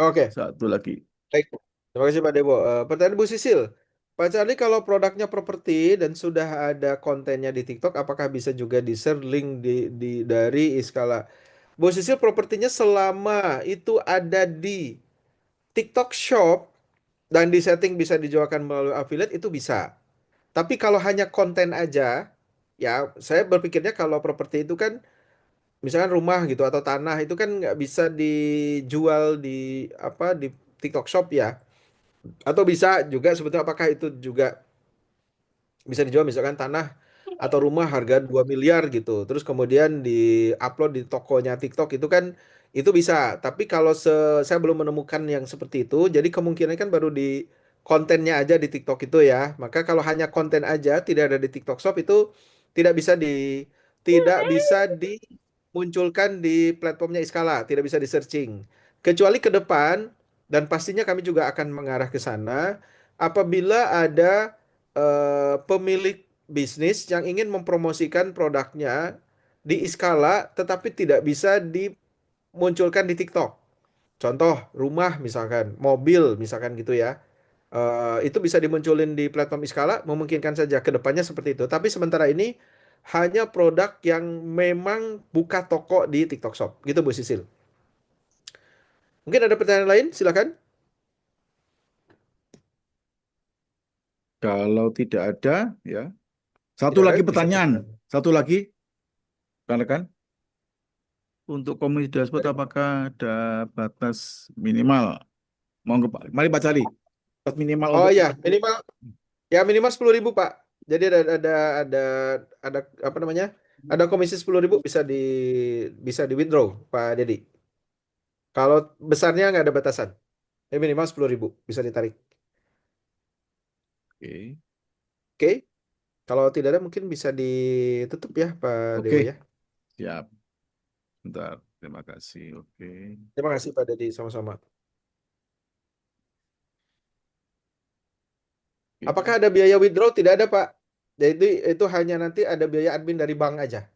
Speaker 1: Oke,
Speaker 2: Satu lagi.
Speaker 1: baik. Terima kasih Pak Debo. Pertanyaan Bu Sisil. Pak Charlie, kalau produknya properti dan sudah ada kontennya di TikTok, apakah bisa juga di-share link dari Iskala? Bu Sisil, propertinya selama itu ada di TikTok Shop dan di setting bisa dijualkan melalui affiliate itu bisa. Tapi kalau hanya konten aja, ya saya berpikirnya kalau properti itu kan misalkan rumah gitu atau tanah itu kan nggak bisa dijual di TikTok Shop ya. Atau bisa juga sebetulnya apakah itu juga bisa dijual misalkan tanah atau rumah harga 2 miliar gitu. Terus kemudian di-upload di tokonya TikTok itu kan itu bisa. Tapi kalau saya belum menemukan yang seperti itu, jadi kemungkinan kan baru di kontennya aja di TikTok itu ya. Maka kalau hanya konten aja tidak ada di TikTok Shop itu tidak bisa dimunculkan di platformnya Iskala, tidak bisa di searching. Kecuali ke depan dan pastinya kami juga akan mengarah ke sana apabila ada pemilik bisnis yang ingin mempromosikan produknya di Iskala tetapi tidak bisa dimunculkan di TikTok. Contoh rumah misalkan, mobil misalkan gitu ya. Itu bisa dimunculin di platform Iskala, memungkinkan saja ke depannya seperti itu. Tapi sementara ini hanya produk yang memang buka toko di TikTok Shop. Gitu Bu Sisil. Mungkin ada pertanyaan lain, silakan.
Speaker 2: Kalau tidak ada, ya. Satu
Speaker 1: Tidak ada,
Speaker 2: lagi
Speaker 1: bisa
Speaker 2: pertanyaan.
Speaker 1: kita.
Speaker 2: Satu lagi, rekan-rekan. Untuk komisi dashboard apakah ada batas minimal? Mari Pak Cali. Batas minimal
Speaker 1: Oh
Speaker 2: untuk
Speaker 1: iya, minimal 10.000 Pak. Jadi ada ada apa namanya? Ada komisi 10.000 bisa di withdraw Pak Dedi. Kalau besarnya nggak ada batasan. Minimal 10.000 bisa ditarik.
Speaker 2: Oke.
Speaker 1: Oke. Kalau tidak ada mungkin bisa ditutup ya Pak
Speaker 2: Oke,
Speaker 1: Dewo ya.
Speaker 2: siap. Bentar, terima kasih. Oke.
Speaker 1: Terima kasih Pak Dedi sama-sama.
Speaker 2: Oke.
Speaker 1: Apakah ada biaya withdraw? Tidak ada Pak. Jadi itu hanya nanti ada biaya admin dari bank aja.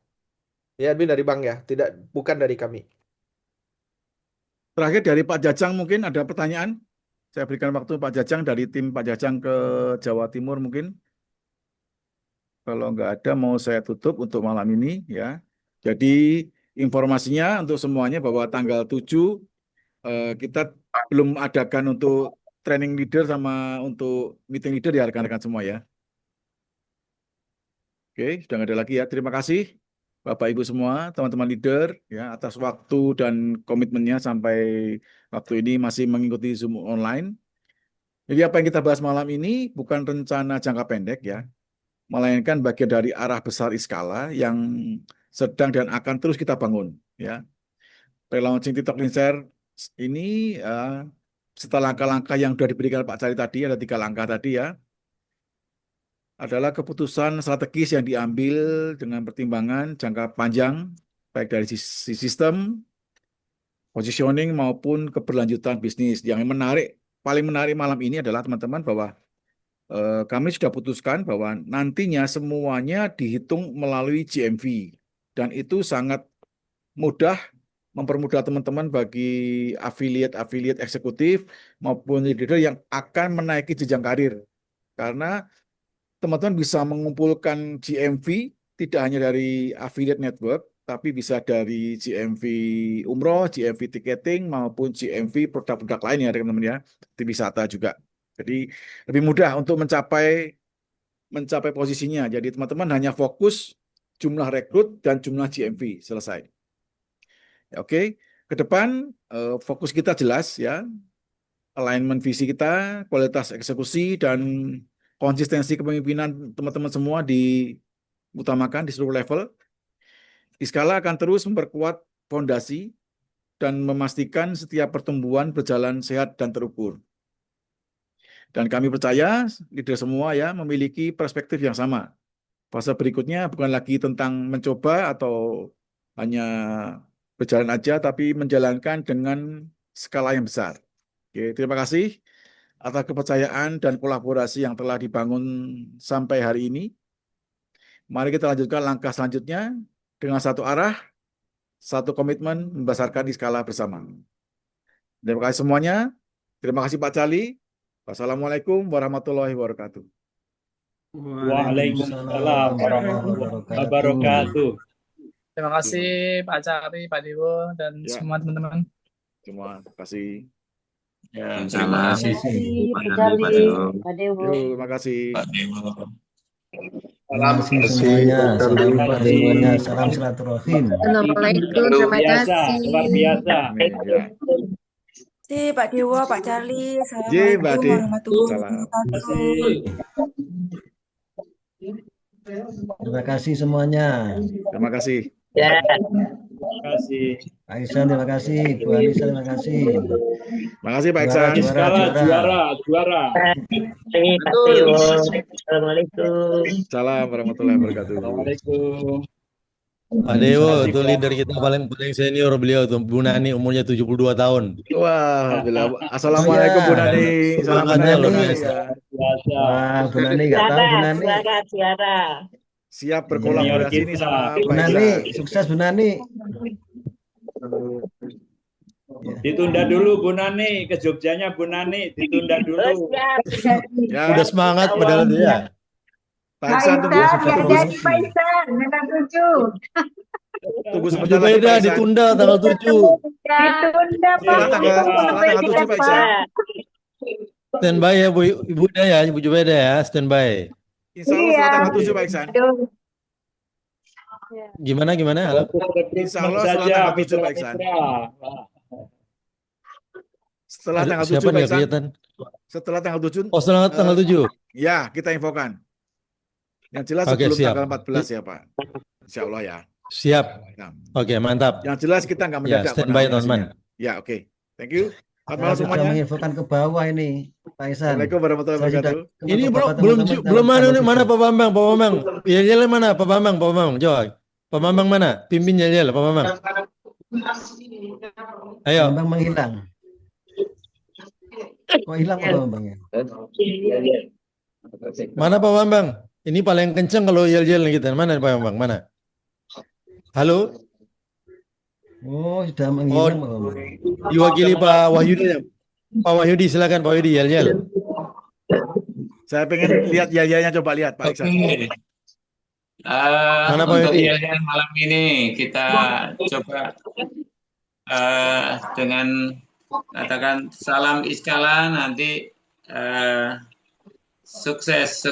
Speaker 1: Biaya admin dari bank ya, bukan dari kami.
Speaker 2: Terakhir dari Pak Jajang mungkin ada pertanyaan. Saya berikan waktu Pak Jajang dari tim Pak Jajang ke Jawa Timur mungkin. Kalau nggak ada mau saya tutup untuk malam ini ya. Jadi informasinya untuk semuanya bahwa tanggal 7 kita belum adakan untuk training leader sama untuk meeting leader ya rekan-rekan semua ya. Oke, sudah nggak ada lagi ya. Terima kasih Bapak Ibu semua, teman-teman leader ya atas waktu dan komitmennya sampai waktu ini masih mengikuti Zoom online. Jadi apa yang kita bahas malam ini bukan rencana jangka pendek ya, melainkan bagian dari arah besar Iskala yang sedang dan akan terus kita bangun ya. Relaunching TikTok Linser ini setelah langkah-langkah yang sudah diberikan Pak Cari tadi, ada 3 langkah tadi ya, adalah keputusan strategis yang diambil dengan pertimbangan jangka panjang, baik dari sisi sistem, positioning maupun keberlanjutan bisnis. Yang paling menarik malam ini adalah teman-teman bahwa kami sudah putuskan bahwa nantinya semuanya dihitung melalui GMV. Dan itu sangat mudah mempermudah teman-teman bagi affiliate eksekutif maupun leader yang akan menaiki jenjang karir. karena teman-teman bisa mengumpulkan GMV tidak hanya dari affiliate network, tapi bisa dari GMV umroh, GMV tiketing, maupun GMV produk-produk lain ya teman-teman ya, seperti wisata juga. Jadi lebih mudah untuk mencapai posisinya. Jadi teman-teman hanya fokus jumlah rekrut dan jumlah GMV, selesai. Ya, oke, ke depan fokus kita jelas ya, alignment visi kita, kualitas eksekusi, dan konsistensi kepemimpinan teman-teman semua diutamakan di seluruh level. Iskala akan terus memperkuat fondasi dan memastikan setiap pertumbuhan berjalan sehat dan terukur. Dan kami percaya leader semua ya memiliki perspektif yang sama. Fase berikutnya bukan lagi tentang mencoba atau hanya berjalan aja, tapi menjalankan dengan skala yang besar. Oke, terima kasih atas kepercayaan dan kolaborasi yang telah dibangun sampai hari ini. Mari kita lanjutkan langkah selanjutnya dengan satu arah, satu komitmen membesarkan Iskala bersama. Terima kasih semuanya. Terima kasih Pak Cali. Wassalamualaikum warahmatullahi wabarakatuh.
Speaker 10: Waalaikumsalam warahmatullahi wabarakatuh.
Speaker 4: Terima kasih Pak Cari, Pak Dewo, dan
Speaker 2: Ya.
Speaker 4: semua teman-teman.
Speaker 2: Terima kasih.
Speaker 6: Ya,
Speaker 11: Terima kasih Pak Cali, Pak Dewo.
Speaker 2: Terima kasih.
Speaker 3: Terima kasih semuanya. Sampai jumpa semuanya. Salam silaturahim.
Speaker 11: Assalamualaikum, terima
Speaker 10: Biasa,
Speaker 11: kasih.
Speaker 10: luar biasa.
Speaker 2: Ya.
Speaker 12: Pak Dewa, Pak Cali,
Speaker 2: Mbak
Speaker 12: Assalamualaikum
Speaker 2: Ade.
Speaker 12: warahmatullahi
Speaker 2: Salam.
Speaker 12: wabarakatuh.
Speaker 3: Terima kasih semuanya.
Speaker 2: Terima kasih.
Speaker 6: Ya.
Speaker 10: Terima kasih.
Speaker 3: Pak Ihsan, terima kasih. Bu Anissa, terima kasih.
Speaker 2: Terima kasih Pak
Speaker 3: Juara,
Speaker 2: Iksan.
Speaker 10: Iskala juara.
Speaker 6: Assalamualaikum.
Speaker 2: Salam warahmatullahi wabarakatuh.
Speaker 10: Assalamualaikum.
Speaker 8: Pak Dewo itu leader kita paling senior beliau tuh, Bu Nani umurnya 72 tahun.
Speaker 2: Wah, alhamdulillah. Assalamualaikum Bu Nani. Salam Bu
Speaker 8: Semangatnya
Speaker 2: Nani.
Speaker 8: luar biasa.
Speaker 10: Biasa.
Speaker 3: Wah, Bu Nani nggak tahu Bu Nani.
Speaker 2: Siap berkolaborasi
Speaker 10: Senior
Speaker 2: ini
Speaker 10: kita.
Speaker 2: sama
Speaker 3: Bu
Speaker 2: Pak
Speaker 3: Nani,
Speaker 2: Iksan.
Speaker 3: sukses Bu Nani.
Speaker 10: Ditunda dulu Bu Nani, ke Jogjanya Bu Nani, ditunda dulu.
Speaker 2: Ya,
Speaker 8: Udah semangat padahal dia.
Speaker 2: Pak Iksan tunggu sebentar lagi Pak Iksan.
Speaker 8: Ditunda tanggal 7.
Speaker 2: Setelah tanggal 7 Pak Iksan.
Speaker 8: Standby ya Bu Ibu ya, Ibu Jubaida ya, standby.
Speaker 2: Insya Allah setelah tanggal 7 Pak Iksan.
Speaker 8: Gimana? Halo?
Speaker 2: Insya Allah setelah tanggal 7 Pak Iksan. Setelah tanggal 7
Speaker 8: Siapa
Speaker 2: Pak
Speaker 8: nggak
Speaker 2: Iksan.
Speaker 8: kelihatan?
Speaker 2: Setelah tanggal 7.
Speaker 8: Oh, setelah tanggal 7.
Speaker 2: Ya, kita infokan. Yang jelas
Speaker 8: Oke,
Speaker 2: sebelum
Speaker 8: siap.
Speaker 2: tanggal 14 ya Pak. Insya Allah ya.
Speaker 8: Siap.
Speaker 2: Nah,
Speaker 8: Oke, mantap.
Speaker 2: yang jelas kita nggak
Speaker 8: Ya,
Speaker 2: mendadak.
Speaker 8: standby
Speaker 2: koordinasinya.
Speaker 8: teman-teman.
Speaker 2: Ya, oke. Thank you. Selamat
Speaker 3: Saya
Speaker 2: malam
Speaker 3: sudah
Speaker 2: semuanya.
Speaker 3: menginfokan ke bawah ini, Pak Ihsan.
Speaker 2: Assalamualaikum warahmatullahi
Speaker 3: Saya sudah
Speaker 2: wabarakatuh.
Speaker 3: ketemu
Speaker 8: Ini
Speaker 3: ke
Speaker 8: belum
Speaker 3: Bapak
Speaker 8: belum
Speaker 3: teman-teman
Speaker 8: belum mana
Speaker 3: tanggal
Speaker 8: nih, mana
Speaker 3: 7.
Speaker 8: Pak Bambang? Yel mana? Pak Bambang. Jawab. Pak Bambang mana? Pimpin Yel, Pak Bambang. Ayo.
Speaker 3: Bambang menghilang. Kok hilang Pak Bambangnya?
Speaker 8: Mana Pak Bambang? Ini paling kenceng kalau Yel kita. Mana Pak Bambang? Mana? Halo?
Speaker 3: Oh, sudah menghilang Pak Bambang.
Speaker 8: Diwakili Pak Wahyudi. Pak Wahyudi, silakan Pak Wahyudi, Yel.
Speaker 2: Saya pengen lihat yayanya, coba lihat Pak Iksan.
Speaker 8: Mana Pak
Speaker 13: Untuk
Speaker 8: Wahyudi?
Speaker 13: Yel malam ini kita coba dengan katakan salam Iskala, nanti sukses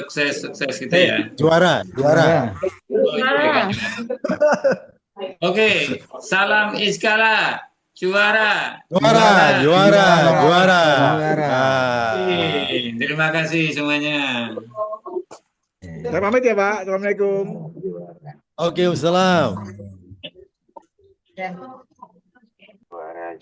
Speaker 13: gitu ya.
Speaker 8: Juara.
Speaker 13: Oke, salam Iskala, juara.
Speaker 8: Juara.
Speaker 13: Terima kasih semuanya.
Speaker 2: Saya pamit ya Pak. Assalamualaikum.
Speaker 8: Oke, wassalam.